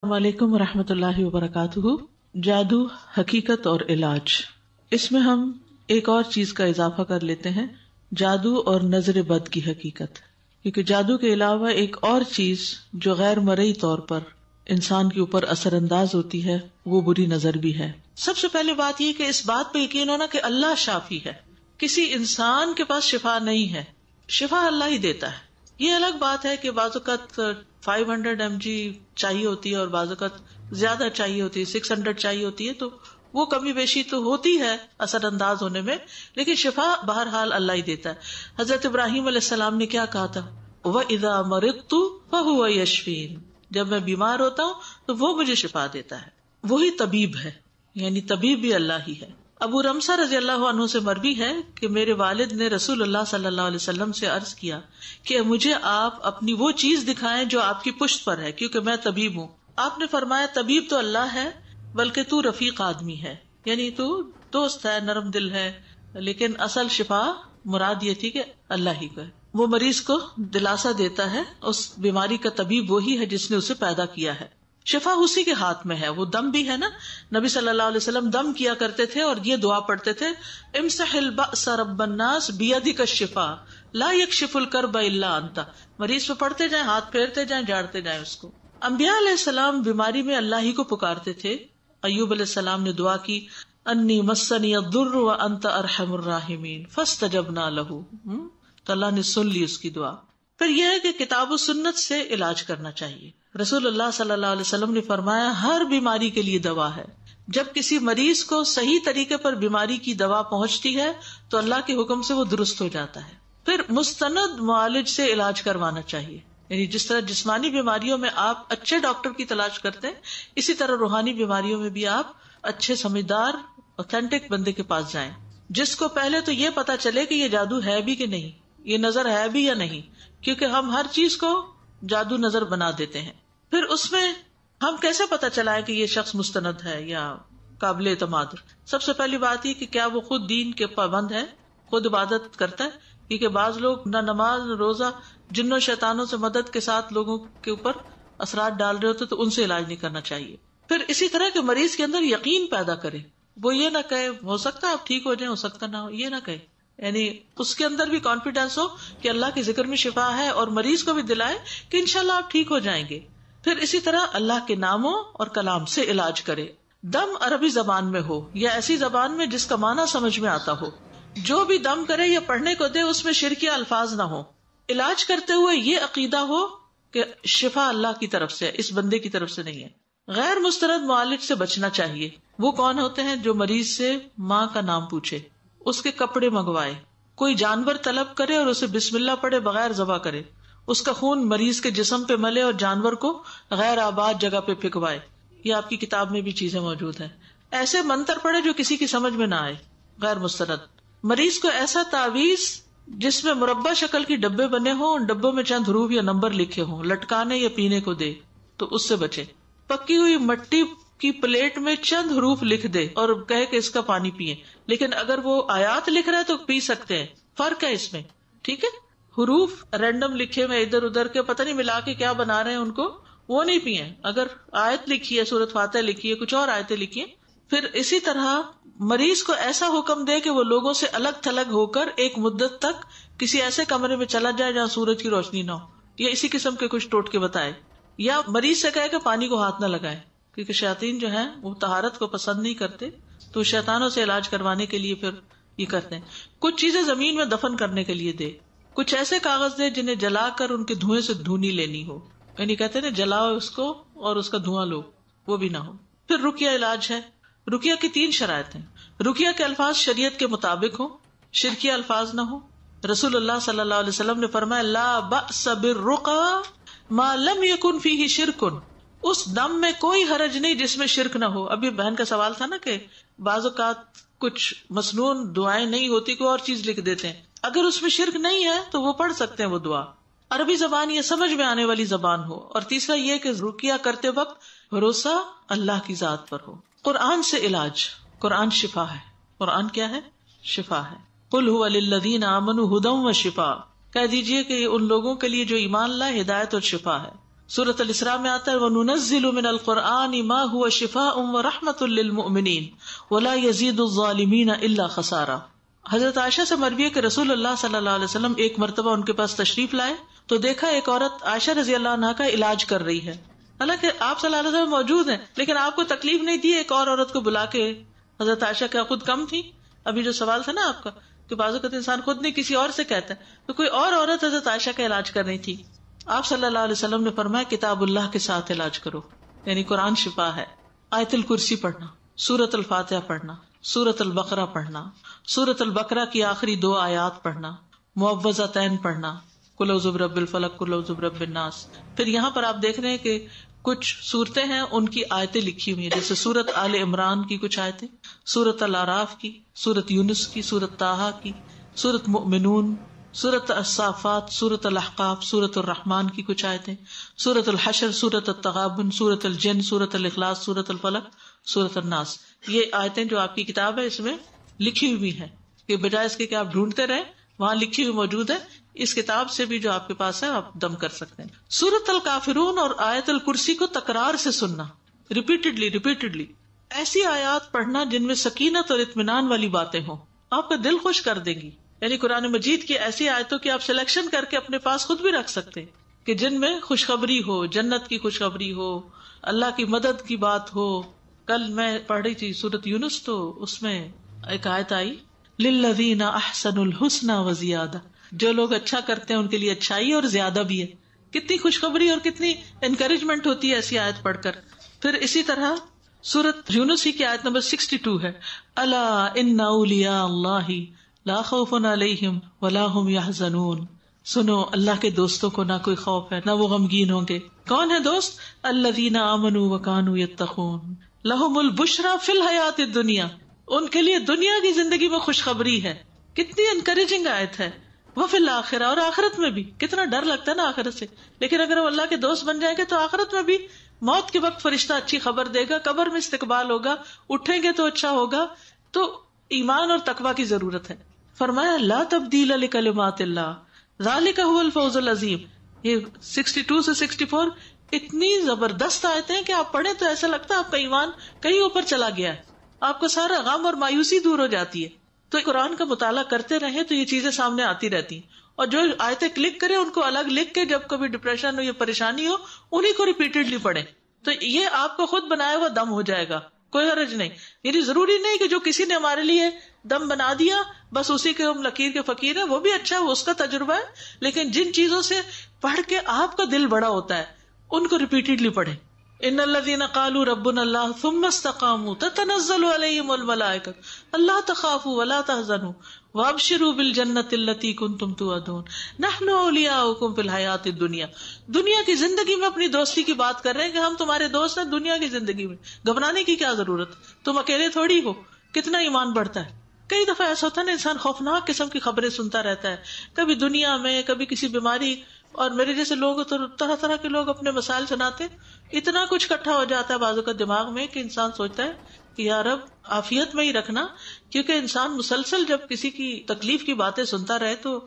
السلام علیکم ورحمۃ اللہ وبرکاتہ۔ جادو، حقیقت اور علاج، اس میں ہم ایک اور چیز کا اضافہ کر لیتے ہیں، جادو اور نظر بد کی حقیقت، کیونکہ جادو کے علاوہ ایک اور چیز جو غیر مرئی طور پر انسان کے اوپر اثر انداز ہوتی ہے وہ بری نظر بھی ہے۔ سب سے پہلے بات یہ کہ اس بات پہ یقین ہونا کہ اللہ شافی ہے، کسی انسان کے پاس شفا نہیں ہے، شفا اللہ ہی دیتا ہے۔ یہ الگ بات ہے کہ بعض اوقات 500 mg چاہیے ہوتی ہے اور بعض اوقات زیادہ چاہیے ہوتی ہے، 600 چاہیے ہوتی ہے، تو وہ کمی بیشی تو ہوتی ہے اثر انداز ہونے میں، لیکن شفا بہرحال اللہ ہی دیتا ہے۔ حضرت ابراہیم علیہ السلام نے کیا کہا تھا؟ وَإِذَا مَرِضْتُ فَهُوَ يَشْفِينِ، جب میں بیمار ہوتا ہوں تو وہ مجھے شفا دیتا ہے، وہی طبیب ہے، یعنی طبیب بھی اللہ ہی ہے۔ ابو رمسا رضی اللہ عنہ سے مروی ہے کہ میرے والد نے رسول اللہ صلی اللہ علیہ وسلم سے عرض کیا کہ مجھے آپ اپنی وہ چیز دکھائیں جو آپ کی پشت پر ہے، کیونکہ میں طبیب ہوں۔ آپ نے فرمایا طبیب تو اللہ ہے، بلکہ تو رفیق آدمی ہے، یعنی تو دوست ہے، نرم دل ہے، لیکن اصل شفا مراد یہ تھی کہ اللہ ہی کو ہے۔ وہ مریض کو دلاسا دیتا ہے، اس بیماری کا طبیب وہی ہے جس نے اسے پیدا کیا ہے، شفا اسی کے ہاتھ میں ہے۔ وہ دم بھی ہے نا، نبی صلی اللہ علیہ وسلم دم کیا کرتے تھے اور یہ دعا پڑھتے تھے، امسح البأس رب الناس بیدک الشفاء لا یکشف الکرب الا انت۔ مریض پہ پڑھتے جائیں، ہاتھ پھیرتے جائیں، جاڑتے جائیں اس کو۔ انبیاء علیہ السلام بیماری میں اللہ ہی کو پکارتے تھے۔ ایوب علیہ السلام نے دعا کی، انی مسنی الضر وانت ارحم الراحمین فاستجبنا لہ، تو اللہ نے سن لی اس کی دعا۔ پھر یہ ہے کہ کتاب و سنت سے علاج کرنا چاہیے۔ رسول اللہ صلی اللہ علیہ وسلم نے فرمایا ہر بیماری کے لیے دوا ہے۔ جب کسی مریض کو صحیح طریقے پر بیماری کی دوا پہنچتی ہے تو اللہ کے حکم سے وہ درست ہو جاتا ہے۔ پھر مستند معالج سے علاج کروانا چاہیے، یعنی جس طرح جسمانی بیماریوں میں آپ اچھے ڈاکٹر کی تلاش کرتے ہیں، اسی طرح روحانی بیماریوں میں بھی آپ اچھے سمجھدار اوتھینٹک بندے کے پاس جائیں، جس کو پہلے تو یہ پتا چلے کہ یہ جادو ہے بھی کہ نہیں، یہ نظر ہے بھی یا نہیں، کیونکہ ہم ہر چیز کو جادو نظر بنا دیتے ہیں۔ پھر اس میں ہم کیسے پتا چلائیں کہ یہ شخص مستند ہے یا قابل اعتماد؟ سب سے پہلی بات یہ کہ کیا وہ خود دین کے پابند ہے، خود عبادت کرتا ہے، کیونکہ بعض لوگ نہ نماز نہ روزہ، جنوں شیطانوں سے مدد کے ساتھ لوگوں کے اوپر اثرات ڈال رہے ہوتے تو ان سے علاج نہیں کرنا چاہیے۔ پھر اسی طرح کے مریض کے اندر یقین پیدا کرے، وہ یہ نہ کہے ہو سکتا ہے آپ ٹھیک ہو جائیں، ہو سکتا نہ ہو، یہ نہ کہے، یعنی اس کے اندر بھی کانفیڈینس ہو کہ اللہ کے ذکر میں شفا ہے، اور مریض کو بھی دلائے کہ انشاءاللہ آپ ٹھیک ہو جائیں گے۔ پھر اسی طرح اللہ کے ناموں اور کلام سے علاج کرے۔ دم عربی زبان میں ہو یا ایسی زبان میں جس کا معنی سمجھ میں آتا ہو، جو بھی دم کرے یا پڑھنے کو دے اس میں شرکیہ الفاظ نہ ہو۔ علاج کرتے ہوئے یہ عقیدہ ہو کہ شفا اللہ کی طرف سے، اس بندے کی طرف سے نہیں ہے۔ غیر مستند معالج سے بچنا چاہیے۔ وہ کون ہوتے ہیں؟ جو مریض سے ماں کا نام پوچھے، اس کے کپڑے منگوائے، کوئی جانور طلب کرے اور اسے بسم اللہ پڑھے بغیر ذبح کرے، اس کا خون مریض کے جسم پہ ملے اور جانور کو غیر آباد جگہ پہ پھینکوائے۔ یہ آپ کی کتاب میں بھی چیزیں موجود ہیں۔ ایسے منتر پڑھے جو کسی کی سمجھ میں نہ آئے، غیر مستند۔ مریض کو ایسا تعویذ جس میں مربع شکل کی ڈبے بنے ہوں، ان ڈبوں میں چند حروف یا نمبر لکھے ہوں، لٹکانے یا پینے کو دے تو اس سے بچے۔ پکی ہوئی مٹی کی پلیٹ میں چند حروف لکھ دے اور کہے کہ اس کا پانی پیئے، لیکن اگر وہ آیات لکھ رہے تو پی سکتے ہیں، فرق ہے اس میں، ٹھیک ہے؟ حروف رینڈم لکھے ہوئے ادھر ادھر کے پتہ نہیں ملا کے کیا بنا رہے ہیں ان کو، وہ نہیں پیئے۔ اگر آیت لکھی ہے، سورۃ فاتحہ لکھی ہے، کچھ اور آیتیں لکھی ہیں۔ پھر اسی طرح مریض کو ایسا حکم دے کہ وہ لوگوں سے الگ تھلگ ہو کر ایک مدت تک کسی ایسے کمرے میں چلا جائے جہاں سورج کی روشنی نہ ہو، یا اسی قسم کے کچھ ٹوٹکے بتائے، یا مریض سے کہے کہ پانی کو ہاتھ نہ لگائے، کیونکہ شیاطین جو ہیں وہ طہارت کو پسند نہیں کرتے، تو شیطانوں سے علاج کروانے کے لیے پھر یہ کرتے ہیں۔ کچھ چیزیں زمین میں دفن کرنے کے لیے دے، کچھ ایسے کاغذ دے جنہیں جلا کر ان کے دھوئیں سے دھونی لینی ہو، یعنی کہتے ہیں نا جلاؤ اس کو اور اس کا دھواں لو، وہ بھی نہ ہو۔ پھر رقیہ علاج ہے۔ رقیہ کی 3 شرائط ہیں۔ رقیہ کے الفاظ شریعت کے مطابق ہوں، شرکیہ الفاظ نہ ہو۔ رسول اللہ صلی اللہ علیہ وسلم نے فرمایا لا بأس بالرقى ما لم يكن فيه شرک، اس دم میں کوئی حرج نہیں جس میں شرک نہ ہو۔ ابھی بہن کا سوال تھا نا کہ بعض اوقات کچھ مسنون دعائیں نہیں ہوتی، کوئی اور چیز لکھ دیتے ہیں، اگر اس میں شرک نہیں ہے تو وہ پڑھ سکتے ہیں وہ دعا۔ عربی زبان یہ سمجھ میں آنے والی زبان ہو، اور تیسرا یہ کہ رقیہ کرتے وقت بھروسہ اللہ کی ذات پر ہو۔ قرآن سے علاج۔ قرآن شفا ہے۔ قرآن کیا ہے؟ شفا ہے۔ قل هو للذین آمنوا ھدی وشفاء، کہہ دیجئے کہ ان لوگوں کے لیے جو ایمان لائے ہدایت اور شفا ہے۔ سورۃ الاسراء میں آتا ہے وَنُنَزِّلُ مِنَ الْقُرْآنِ مَا هُوَ شِفَاءٌ وَرَحْمَةٌ لِّلْمُؤْمِنِينَ وَلَا يَزِيدُ الظَّالِمِينَ إِلَّا خَسَارًا. حضرت عائشہ سے مروی ہے کہ رسول اللہ صلی اللہ علیہ وسلم ایک مرتبہ ان کے پاس تشریف لائے تو دیکھا ایک عورت عائشہ رضی اللہ عنہا کا علاج کر رہی ہے. حالانکہ آپ صلی اللہ علیہ وسلم موجود ہیں لیکن آپ کو تکلیف نہیں دی ایک اور عورت کو بلا کے. حضرت عائشہ کیا خود کم تھی؟ ابھی جو سوال تھا نا آپ کا کہ بعض اوقات انسان خود نہیں کسی اور سے کہتا ہے, تو کوئی اور عورت حضرت عائشہ کا علاج کر رہی تھی. آپ صلی اللہ علیہ وسلم نے فرمایا کتاب اللہ کے ساتھ علاج کرو, یعنی قرآن شفا ہے. آیت الکرسی پڑھنا, سورۃ الفاتحہ پڑھنا, سورۃ البقرہ پڑھنا, سورۃ البقرہ کی آخری 2 آیات پڑھنا, معوذتین پڑھنا, قل اعوذ برب الفلق, قل اعوذ برب الناس. پھر یہاں پر آپ دیکھ رہے ہیں کہ کچھ صورتیں ہیں ان کی آیتیں لکھی ہوئی ہیں, جیسے سورۃ آل عمران کی کچھ آیتیں, سورۃ الاعراف کی, سورۃ یونس کی, سورۃ طٰہٰ کی, سورۃ مؤمنون, سورۃ الصافات, سورۃ الاحقاف, سورۃ الرحمن کی کچھ آیتیں, سورۃ الحشر, سورۃ التغابن, سورۃ الجن, سورۃ الاخلاص, سورۃ الفلق, سورۃ الناس. یہ آیتیں جو آپ کی کتاب ہے اس میں لکھی ہوئی ہیں, کہ بجائے اس کے کہ آپ ڈھونڈتے رہیں وہاں لکھی ہوئی موجود ہے. اس کتاب سے بھی جو آپ کے پاس ہے آپ دم کر سکتے ہیں. سورۃ الکافرون اور آیت الکرسی کو تکرار سے سننا, ریپیٹڈلی ایسی آیات پڑھنا جن میں سکینت اور اطمینان والی باتیں ہوں, آپ کا دل خوش کر دیں گی. یعنی قرآن مجید کی ایسی آیتوں کی آپ سلیکشن کر کے اپنے پاس خود بھی رکھ سکتے ہیں کہ جن میں خوشخبری ہو, جنت کی خوشخبری ہو, اللہ کی مدد کی بات ہو. کل میں پڑھ رہی تھی سورۃ یونس, تو اس میں ایک آیت آئی للذین احسنوا الحسنى وزیادہ, جو لوگ اچھا کرتے ہیں ان کے لیے اچھائی اور زیادہ بھی ہے. کتنی خوشخبری اور کتنی انکریجمنٹ ہوتی ہے ایسی آیت پڑھ کر. پھر اسی طرح سورۃ یونس کی آیت نمبر 62 ہے الا ان اولیاء اللہ لا خوف علیہم ولا هم يحزنون. سنو اللہ کے دوستوں کو نہ کوئی خوف ہے نہ وہ غمگین ہوں گے. کون ہے دوست؟ الذین آمنوا وکانوا یتقون لہم البشری فی الحیاۃ الدنیا, ان کے لیے دنیا کی زندگی میں خوشخبری ہے. کتنی انکریجنگ آیت ہے. وفی الآخرہ, اور آخرت میں بھی. کتنا ڈر لگتا ہے نا آخرت سے, لیکن اگر ہم اللہ کے دوست بن جائیں گے تو آخرت میں بھی موت کے وقت فرشتہ اچھی خبر دے گا, قبر میں استقبال ہوگا, اٹھیں گے تو اچھا ہوگا. تو ایمان اور تقوی کی ضرورت ہے. فرمایا لا تبدیل لکلمات اللہ ذالک هو الفوز العظیم. یہ 62 سے 64 اتنی زبردست آیتیں ہیں کہ آپ پڑھیں تو ایسا لگتا ہے آپ کا ایمان کہیں اوپر چلا گیا ہے, آپ کا سارا غم اور مایوسی دور ہو جاتی ہے. تو قرآن کا مطالعہ کرتے رہیں تو یہ چیزیں سامنے آتی رہتی ہیں. اور جو آیتیں کلک کریں ان کو الگ لکھ کے جب کبھی ڈپریشن ہو یا پریشانی ہو انہیں کو ریپیٹڈلی پڑھیں, تو یہ آپ کو خود بنایا ہوا دم ہو جائے گا. کوئی حرج نہیں. یعنی ضروری نہیں کہ جو کسی نے ہمارے لیے دم بنا دیا بس اسی کے ہم لکیر کے فقیر ہیں, وہ بھی اچھا ہے, وہ اس کا تجربہ ہے. لیکن جن چیزوں سے پڑھ کے آپ کا دل بڑا ہوتا ہے ان کو ریپیٹڈلی پڑھیں. ان الذین قالوا ربنا اللہ ثم استقاموا تتنزل علیہم الملائکۃ الا تخافوا ولا تحزنوا وابشروا بالجنۃ التی کنتم توعدون نحن اولیاؤکم فی الحیاۃ الدنیا. دنیا کی زندگی میں اپنی دوستی کی بات کر رہے ہیں کہ ہم تمہارے دوست ہیں دنیا کی زندگی میں. گھبرانے کی کیا ضرورت, تم اکیلے تھوڑی ہو. کتنا ایمان بڑھتا ہے. کئی دفعہ ایسا ہوتا ہے نا انسان خوفناک قسم کی خبریں سنتا رہتا ہے, کبھی دنیا میں کبھی کسی بیماری, اور میرے جیسے لوگ تو طرح طرح کے لوگ اپنے مسائل سناتے, اتنا کچھ اکٹھا ہو جاتا ہے بازو کا دماغ میں کہ انسان سوچتا ہے کہ یا رب عافیت میں ہی رکھنا. کیونکہ انسان مسلسل جب کسی کی تکلیف کی باتیں سنتا رہے تو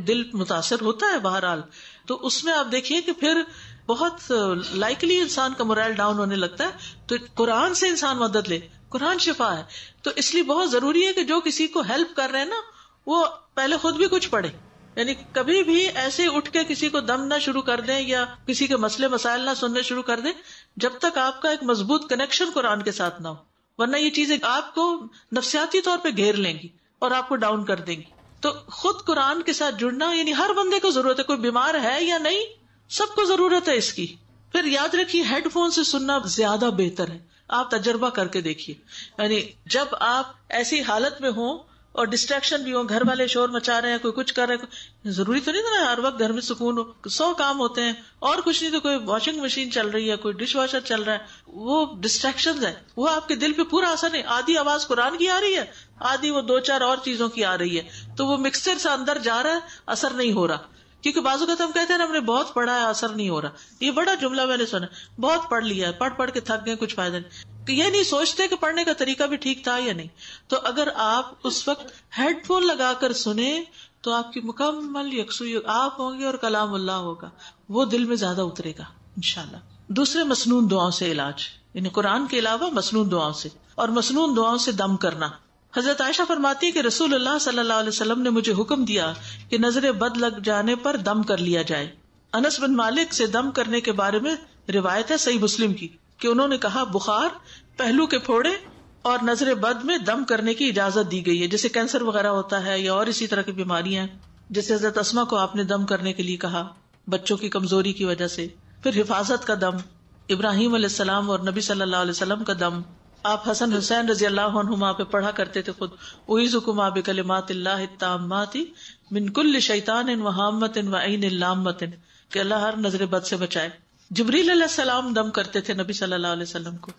دل متاثر ہوتا ہے بہرحال. تو اس میں آپ دیکھیے کہ پھر بہت لائکلی انسان کا مورائل ڈاؤن ہونے لگتا ہے. تو قرآن سے انسان مدد لے, قرآن شفا ہے. تو اس لیے بہت ضروری ہے کہ جو کسی کو ہیلپ کر رہے ہیں نا وہ پہلے خود بھی کچھ پڑھے. یعنی کبھی بھی ایسے اٹھ کے کسی کو دم نہ شروع کر دیں یا کسی کے مسئلے مسائل نہ سننے شروع کر دیں جب تک آپ کا ایک مضبوط کنیکشن قرآن کے ساتھ نہ ہو, ورنہ یہ چیزیں آپ کو نفسیاتی طور پہ گھیر لیں گی اور آپ کو ڈاؤن کر دیں گی. تو خود قرآن کے ساتھ جڑنا, یعنی ہر بندے کو ضرورت ہے, کوئی بیمار ہے یا نہیں, سب کو ضرورت ہے اس کی. پھر یاد رکھیے ہیڈ فون سے سننا زیادہ بہتر ہے. آپ تجربہ کر کے دیکھیے, یعنی جب آپ ایسی حالت میں ہوں اور ڈسٹریکشن بھی ہو, گھر والے شور مچا رہے ہیں, کوئی کچھ کر رہے ہیں, ضروری تو نہیں نا ہر وقت گھر میں سکون ہو, 100 کام ہوتے ہیں اور کچھ نہیں تو کوئی واشنگ مشین چل رہی ہے, کوئی ڈش واشر چل رہا ہے, وہ ڈسٹریکشن ہے, وہ آپ کے دل پہ پورا اثر نہیں. آدھی آواز قرآن کی آ رہی ہے, آدھی وہ 2-4 اور چیزوں کی آ رہی ہے, تو وہ مکسچر سے اندر جا رہا ہے, اثر نہیں ہو رہا. کیونکہ بعض اوقات ہم کہتے ہیں ہم نے بہت پڑھا ہے اثر نہیں ہو رہا. یہ بڑا جملہ میں نے سنا, بہت پڑھ لیا ہے, پڑھ کے تھک گئے, کچھ فائدہ نہیں. یہ نہیں سوچتے کہ پڑھنے کا طریقہ بھی ٹھیک تھا یا نہیں. تو اگر آپ اس وقت ہیڈ فون لگا کر سنیں تو آپ کی مکمل یکسوئی آپ ہوں گے اور کلام اللہ ہوگا, وہ دل میں زیادہ اترے گا. انشاءاللہ. دوسرے مسنون دعاؤں سے علاج، یعنی قرآن کے علاوہ مسنون دعاؤں سے، اور مسنون دعاؤں سے دم کرنا. حضرت عائشہ فرماتی ہے کہ رسول اللہ صلی اللہ علیہ وسلم نے مجھے حکم دیا کہ نظر بد لگ جانے پر دم کر لیا جائے. انس بن مالک سے دم کرنے کے بارے میں روایت ہے صحیح مسلم کی کہ انہوں نے کہا بخار، پہلو کے پھوڑے اور نظر بد میں دم کرنے کی اجازت دی گئی ہے، جیسے کینسر وغیرہ ہوتا ہے یا اور اسی طرح کی بیماریاں ہیں. جیسے حضرت اسما کو آپ نے دم کرنے کے لیے کہا بچوں کی کمزوری کی وجہ سے. پھر حفاظت کا دم، ابراہیم علیہ السلام اور نبی صلی اللہ علیہ وسلم کا دم. آپ حسن حسین رضی اللہ عنہما پہ پڑھا کرتے تھے خود، اعوذکما بکلمات اللہ التامات من کل شیطان وہامۃ وعین لامۃ، کہ اللہ ہر نظر بد سے بچائے. جبریل علیہ السلام دم کرتے تھے نبی صلی اللہ علیہ وسلم کو،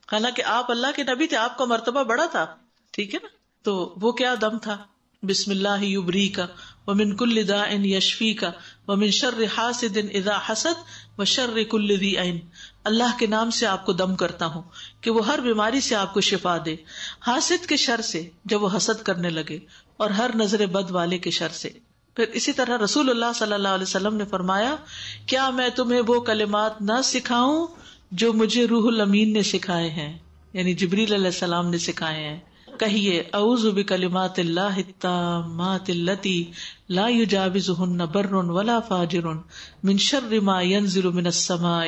حالانکہ آپ اللہ کے نبی تھے، آپ کا مرتبہ بڑا تھا، ٹھیک ہے نا. تو وہ کیا دم تھا؟ بسم اللہ یبریک ومن کل داء یشفیک ومن شر حاسد اذا حسد وشر کل ذی عین. اللہ کے نام سے آپ کو دم کرتا ہوں کہ وہ ہر بیماری سے آپ کو شفا دے، حاسد کے شر سے جب وہ حسد کرنے لگے، اور ہر نظر بد والے کے شر سے. پھر اسی طرح رسول اللہ صلی اللہ علیہ وسلم نے فرمایا، کیا میں تمہیں وہ کلمات نہ سکھاؤں جو مجھے روح الامین نے سکھائے ہیں، یعنی جبریل علیہ السلام نے سکھائے ہیں. کہیے اعوذ بکلمات اللہ التامات اللتی لا یجاوزہن بر ولا فاجر من شر ما ینزل من السماء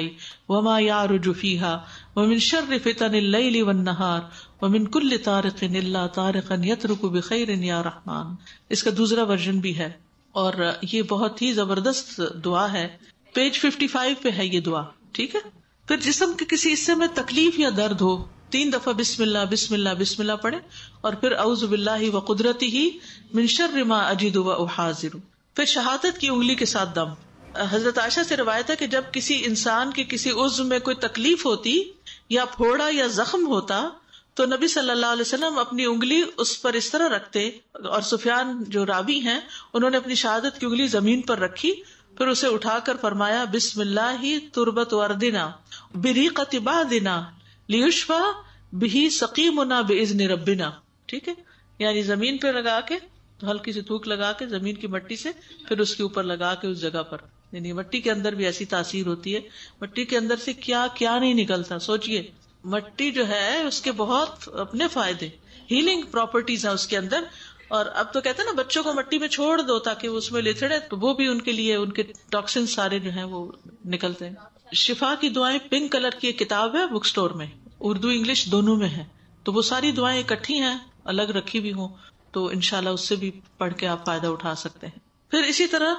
وما یعرج فیہا ومن شر فتن اللیل والنہار ومن کل طارق الا طارقا یترک بخیر یا رحمان. اس کا دوسرا ورژن بھی ہے اور یہ بہت ہی زبردست دعا ہے. پیج 55 پہ ہے یہ دعا، ٹھیک ہے. پھر جسم کے کسی حصے میں تکلیف یا درد ہو، 3 دفعہ بسم اللہ بسم اللہ بسم اللہ پڑھے، اور پھر اعوذ باللہ وقدرتہ من شر ما اجد واحاذر. پھر شہادت کی انگلی کے ساتھ دم. حضرت عائشہ سے روایت ہے کہ جب کسی انسان کے کسی عضو میں کوئی تکلیف ہوتی یا پھوڑا یا زخم ہوتا تو نبی صلی اللہ علیہ وسلم اپنی انگلی اس پر اس طرح رکھتے، اور سفیان جو راوی ہیں انہوں نے اپنی شہادت کی انگلی زمین پر رکھی، پھر اسے اٹھا کر فرمایا بسم اللہ تربت اردنا بریقت بعدنا لیشفا بہی سقیمنا باذن ربنا. ٹھیک ہے، یعنی زمین پہ لگا کے ہلکی سی تھوک لگا کے زمین کی مٹی سے پھر اس کے اوپر لگا کے اس جگہ پر، یعنی مٹی کے اندر بھی ایسی تاثیر ہوتی ہے، مٹی کے اندر سے کیا کیا نہیں نکلتا. سوچئے مٹی جو ہے اس کے بہت اپنے فائدے، ہیلنگ پراپرٹیز ہیں اس کے اندر. اور اب تو کہتے ہیں نا بچوں کو مٹی میں چھوڑ دو تاکہ وہ اس میں لتڑے، تو وہ بھی ان کے لیے ان کے ٹاکسن سارے جو ہیں وہ نکلتے ہیں. شفا کی دعائیں پنک کلر کی ایک کتاب ہے بک سٹور میں، اردو انگلش دونوں میں ہے، تو وہ ساری دعائیں اکٹھی ہیں، الگ رکھی بھی ہوں، تو انشاءاللہ اس سے بھی پڑھ کے آپ فائدہ اٹھا سکتے ہیں. پھر اسی طرح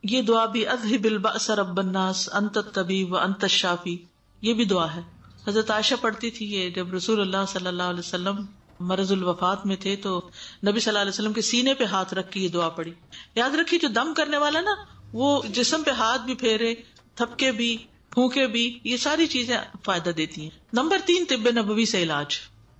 یہ دعا بھی اذہب البأس رب الناس انت الطبیب وانت الشافی، یہ بھی دعا ہے. حضرت عائشہ پڑھتی تھی یہ جب رسول اللہ صلی اللہ علیہ وسلم مرض الوفات میں تھے تو نبی صلی اللہ علیہ وسلم کے سینے پہ ہاتھ رکھ کے یہ دعا پڑھی. یاد رکھیے جو دم کرنے والا نا وہ جسم پہ ہاتھ بھی پھیرے، تھپکے بھی، پھونکے بھی، یہ ساری چیزیں فائدہ دیتی ہیں. نمبر 3 طب نبوی سے علاج،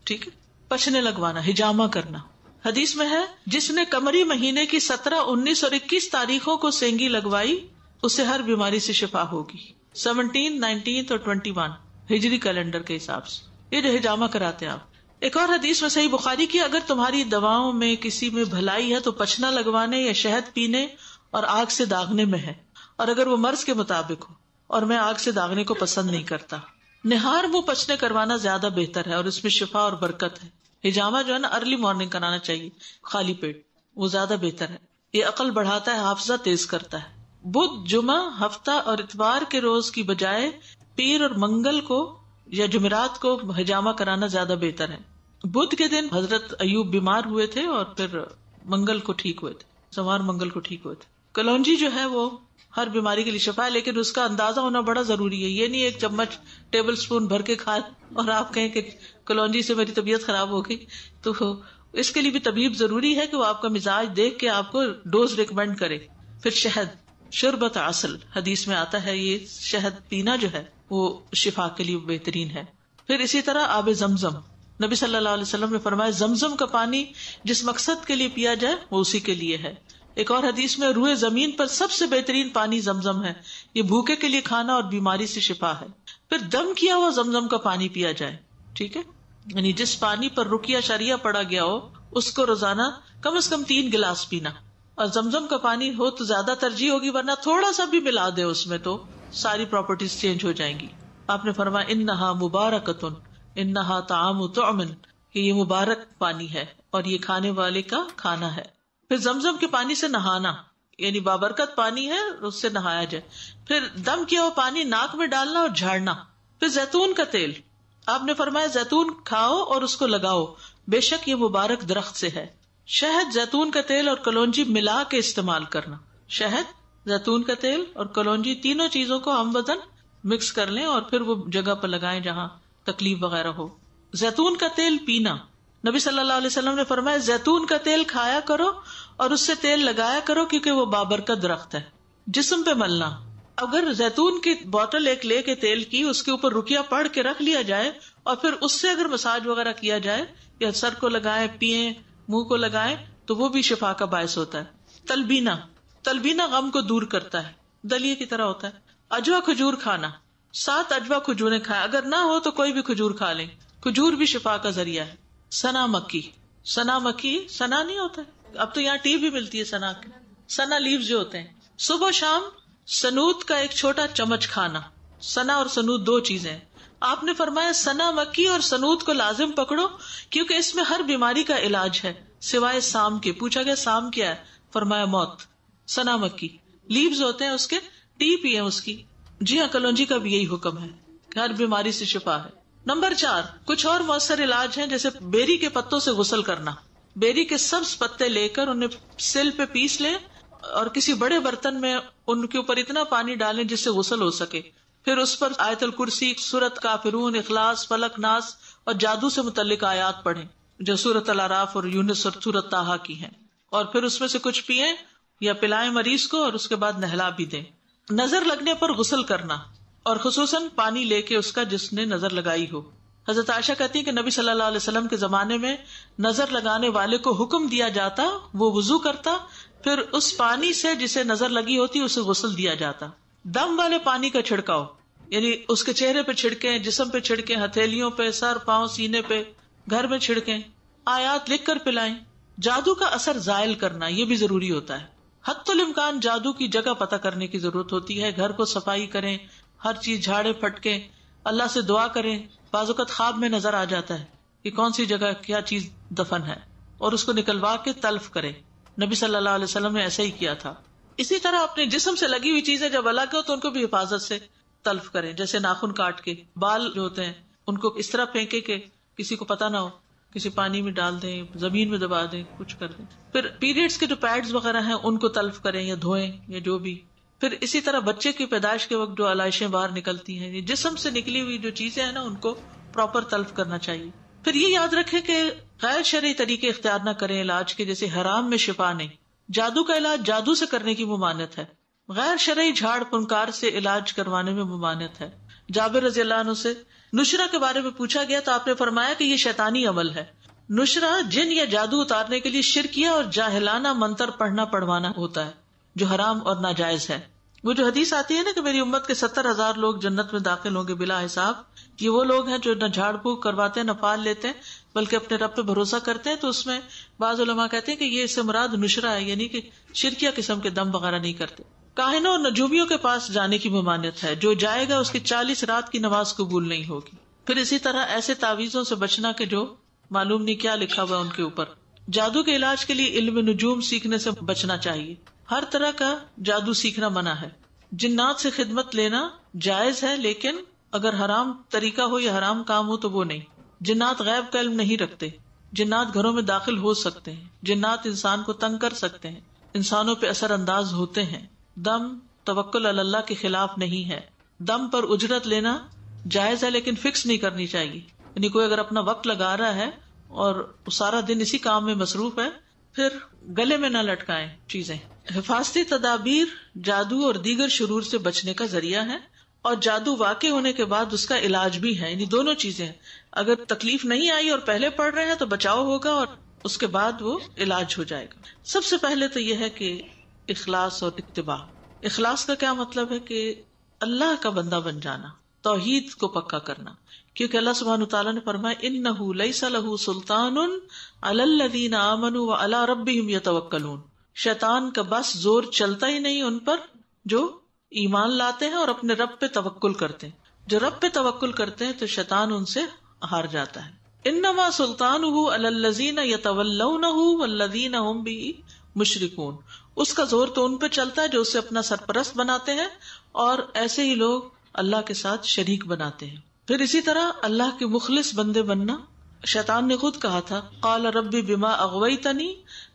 ٹھیک ہے. پچھنے لگوانا، ہجامہ کرنا. حدیث میں ہے جس نے قمری مہینے کی 17، 19 اور 21 تاریخوں کو سینگی لگوائی اسے ہر بیماری سے شفا ہوگی. 17، 19 اور 21 ہجری کیلنڈر کے حساب سے یہ جو ہجامہ کراتے ہیں آپ. ایک اور حدیث میں صحیح بخاری کی، اگر تمہاری دواؤں میں کسی میں بھلائی ہے تو پچھنا لگوانے یا شہد پینے اور آگ سے داغنے میں ہے، اور اگر وہ مرض کے مطابق ہو، اور میں آگ سے داغنے کو پسند نہیں کرتا. نہار منہ پچنے کروانا زیادہ بہتر ہے اور اس میں شفا اور برکت ہے. ہجامہ جو ہے نا ارلی مارننگ کرانا چاہیے، خالی پیٹ، وہ زیادہ بہتر ہے. یہ عقل بڑھاتا ہے، حافظہ تیز کرتا ہے. بدھ، جمعہ، ہفتہ اور اتوار کے روز کی بجائے پیر اور منگل کو یا جمعرات کو ہجامہ کرانا زیادہ بہتر ہے. بدھ کے دن حضرت ایوب بیمار ہوئے تھے اور پھر منگل کو ٹھیک ہوئے تھے، سوار منگل کو ٹھیک ہوئے تھے. کلونجی جو ہے وہ ہر بیماری کے لیے شفا ہے، لیکن اس کا اندازہ ہونا بڑا ضروری ہے. یہ نہیں ایک چمچ ٹیبل سپون بھر کے کھائے اور آپ کہیں کہ کلونجی سے میری طبیعت خراب ہو گئی. تو اس کے لیے بھی طبیب ضروری ہے کہ وہ آپ کا مزاج دیکھ کے آپ کو ڈوز ریکمینڈ کرے. پھر شہد، شربت عسل، حدیث میں آتا ہے یہ شہد پینا جو ہے وہ شفا کے لیے بہترین ہے. پھر اسی طرح آب زمزم، نبی صلی اللہ علیہ وسلم نے فرمایا زمزم کا پانی جس مقصد کے لیے پیا جائے وہ اسی کے لیے ہے. ایک اور حدیث میں روئے زمین پر سب سے بہترین پانی زمزم ہے، یہ بھوکے کے لیے کھانا اور بیماری سے شفا ہے. پھر دم کیا ہوا زمزم کا پانی پیا جائے، ٹھیک ہے، یعنی جس پانی پر رقیہ شریعہ پڑا گیا ہو اس کو روزانہ کم از کم 3 گلاس پینا. اور زمزم کا پانی ہو تو زیادہ ترجیح ہوگی، ورنہ تھوڑا سا بھی ملا دے اس میں تو ساری پراپرٹیز چینج ہو جائیں گی. آپ نے فرمایا انہا مبارکتن انہا طعام طعم، کہ یہ مبارک پانی ہے اور یہ کھانے والے کا کھانا ہے. پھر زمزم کے پانی سے نہانا، یعنی بابرکت پانی ہے، اس سے نہایا جائے. پھر دم کیا ہوا پانی ناک میں ڈالنا اور جھاڑنا. پھر زیتون کا تیل، آپ نے فرمایا زیتون کھاؤ اور اس کو لگاؤ، بے شک یہ مبارک درخت سے ہے. شہد، زیتون کا تیل اور کلونجی ملا کے استعمال کرنا. شہد، زیتون کا تیل اور کلونجی تینوں چیزوں کو ہم وزن مکس کر لیں اور پھر وہ جگہ پر لگائیں جہاں تکلیف وغیرہ ہو. زیتون کا تیل پینا، نبی صلی اللہ علیہ وسلم نے فرمایا زیتون کا تیل کھایا کرو اور اس سے تیل لگایا کرو کیونکہ وہ بابرکت درخت ہے. جسم پہ ملنا، اگر زیتون کی بوتل ایک لے کے تیل کی، اس کے اوپر رقیہ پڑھ کے رکھ لیا جائے اور پھر اس سے اگر مساج وغیرہ کیا جائے یا سر کو لگائیں، پیئیں، منہ کو لگائیں تو وہ بھی شفا کا باعث ہوتا ہے. تلبینہ، تلبینہ غم کو دور کرتا ہے، دلیے کی طرح ہوتا ہے. اجوا کھجور کھانا، 7 اجوا کھجوریں کھائیں، اگر نہ ہو تو کوئی بھی کھجور کھا لیں، کھجور بھی شفا کا ذریعہ ہے. سنا مکی، سنا مکی سنا نہیں ہوتا ہے، اب تو یہاں ٹی بھی ملتی ہے سنا کی، سنا لیوز جو ہوتے ہیں. صبح شام سنوت کا ایک چھوٹا چمچ کھانا. سنا اور سنوت 2 چیزیں ہیں. آپ نے فرمایا سنا مکی اور سنوت کو لازم پکڑو کیونکہ اس میں ہر بیماری کا علاج ہے سوائے سام کے. پوچھا گیا سام کیا ہے، فرمایا موت. سنا مکی لیوز ہوتے ہیں اس کے، ٹی پیئیں اس کی. جی ہاں، کلونجی کا بھی یہی حکم ہے کہ ہر بیماری سے شفا ہے. نمبر 4، کچھ اور مؤثر علاج ہیں جیسے بیری کے پتوں سے غسل کرنا. بیری کے سبز پتے لے کر انہیں سل پہ پیس لیں اور کسی بڑے برتن میں ان کے اوپر اتنا پانی ڈالیں جس سے غسل ہو سکے. پھر اس پر آیت الکرسی، سورت کافرون، اخلاص، فلق، ناس اور جادو سے متعلق آیات پڑھیں جو سورت الاعراف اور یونس اور سورت طٰہٰ کی ہیں، اور پھر اس میں سے کچھ پیئیں یا پلائیں مریض کو اور اس کے بعد نہلا بھی دیں. نظر لگنے پر غسل کرنا، اور خصوصاً پانی لے کے اس کا جس نے نظر لگائی ہو. حضرت عائشہ کہتی ہیں کہ نبی صلی اللہ علیہ وسلم کے زمانے میں نظر لگانے والے کو حکم دیا جاتا، وہ وضو کرتا، پھر اس پانی سے جسے نظر لگی ہوتی اسے غسل دیا جاتا. دم والے پانی کا چھڑکاؤ، یعنی اس کے چہرے پہ چھڑکیں، جسم پہ چھڑکیں، ہتھیلیوں پہ، سر، پاؤں، سینے پہ، گھر میں چھڑکیں. آیات لکھ کر پلائیں. جادو کا اثر زائل کرنا، یہ بھی ضروری ہوتا ہے. حتی الامکان جادو کی جگہ پتہ کرنے کی ضرورت ہوتی ہے. گھر کو صفائی کریں، ہر چیز جھاڑے پھٹکیں، اللہ سے دعا کریں. بعض اوقات خواب میں نظر آ جاتا ہے کہ کون سی جگہ کیا چیز دفن ہے، اور اس کو نکلوا کے تلف کریں. نبی صلی اللہ علیہ وسلم نے ایسا ہی کیا تھا. اسی طرح اپنے جسم سے لگی ہوئی چیزیں جب الگ ہو تو ان کو بھی حفاظت سے تلف کریں، جیسے ناخن کاٹ کے. بال جو ہوتے ہیں ان کو اس طرح پھینکے کہ کسی کو پتہ نہ ہو، کسی پانی میں ڈال دیں، زمین میں دبا دیں، کچھ کر دیں. پھر پیریڈز کے جو پیڈز وغیرہ ہیں ان کو تلف کریں یا دھوئیں یا جو بھی. پھر اسی طرح بچے کی پیدائش کے وقت جو علائشیں باہر نکلتی ہیں، جسم سے نکلی ہوئی جو چیزیں ہیں نا ان کو پراپر تلف کرنا چاہیے. پھر یہ یاد رکھیں کہ غیر شرعی طریقے اختیار نہ کریں علاج کے، جیسے حرام میں شفا نہیں. جادو کا علاج جادو سے کرنے کی ممانعت ہے. غیر شرعی جھاڑ پھنکار سے علاج کروانے میں ممانعت ہے. جابر رضی اللہ عنہ سے نشرہ کے بارے میں پوچھا گیا تو آپ نے فرمایا کہ یہ شیطانی عمل ہے. نشرہ جن یا جادو اتارنے کے لیے شرکیہ اور جاہلانہ منتر پڑھنا پڑھوانا ہوتا ہے جو حرام اور ناجائز ہے. وہ جو حدیث آتی ہے نا کہ میری امت کے 70,000 لوگ جنت میں داخل ہوں گے بلا حساب، یہ وہ لوگ ہیں جو نہ جھاڑ پھونک کرواتے ہیں نہ پال لیتے ہیں بلکہ اپنے رب پہ بھروسہ کرتے ہیں. تو اس میں بعض علماء کہتے ہیں کہ یہ اس سے مراد نشرہ ہے، یعنی کہ شرکیہ قسم کے دم وغیرہ نہیں کرتے. کاہنوں اور نجومیوں کے پاس جانے کی ممانعت ہے، جو جائے گا اس کی 40 رات کی نماز قبول نہیں ہوگی. پھر اسی طرح ایسے تعویذوں سے بچنا کہ جو معلوم نہیں کیا لکھا ہوا ان کے اوپر. جادو کے علاج کے لیے علم نجوم سیکھنے سے بچنا چاہیے. ہر طرح کا جادو سیکھنا منع ہے. جنات سے خدمت لینا جائز ہے لیکن اگر حرام طریقہ ہو یا حرام کام ہو تو وہ نہیں. جنات غیب کا علم نہیں رکھتے. جنات گھروں میں داخل ہو سکتے ہیں. جنات انسان کو تنگ کر سکتے ہیں، انسانوں پہ اثر انداز ہوتے ہیں. دم توکل علی اللہ کے خلاف نہیں ہے. دم پر اجرت لینا جائز ہے لیکن فکس نہیں کرنی چاہیے. یعنی کوئی اگر اپنا وقت لگا رہا ہے اور سارا دن اسی کام میں مصروف ہے پھر گلے میں نہ لٹکائیں چیزیں. حفاظتی تدابیر جادو اور دیگر شرور سے بچنے کا ذریعہ ہے، اور جادو واقع ہونے کے بعد اس کا علاج بھی ہے. یعنی دونوں چیزیں ہیں. اگر تکلیف نہیں آئی اور پہلے پڑھ رہے ہیں تو بچاؤ ہوگا اور اس کے بعد وہ علاج ہو جائے گا. سب سے پہلے تو یہ ہے کہ اخلاص اور اتباع. اخلاص کا کیا مطلب ہے کہ اللہ کا بندہ بن جانا، توحید کو پکا کرنا. کیونکہ اللہ سبحانہ وتعالیٰ نے فرمایا انہ لیس لہ سلطان علی الذین آمنوا وعلی ربہم یتوکلون. شیطان کا بس زور چلتا ہی نہیں ان پر جو ایمان لاتے ہیں اور اپنے رب پہ توکل کرتے ہیں. جو رب پہ توکل کرتے ہیں تو شیطان ان سے ہار جاتا ہے. انما سلطانہ علی الذین یتولونہ والذین هم بہ مشرکون. اس کا زور تو ان پہ چلتا ہے جو اسے اپنا سرپرست بناتے ہیں اور ایسے ہی لوگ اللہ کے ساتھ شریک بناتے ہیں. پھر اسی طرح اللہ کے مخلص بندے بننا. شیطان نے خود کہا تھا قال رب بما اغویتنی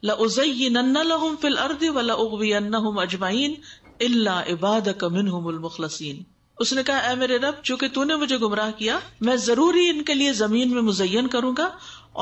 لأزینن لهم فی الارض ولأغوینہم اجمعین الا عبادک منہم المخلصین. اس نے کہا اے میرے رب چونکہ تو نے مجھے گمراہ کیا میں ضرور ہی ان کے لیے زمین میں مزین کروں گا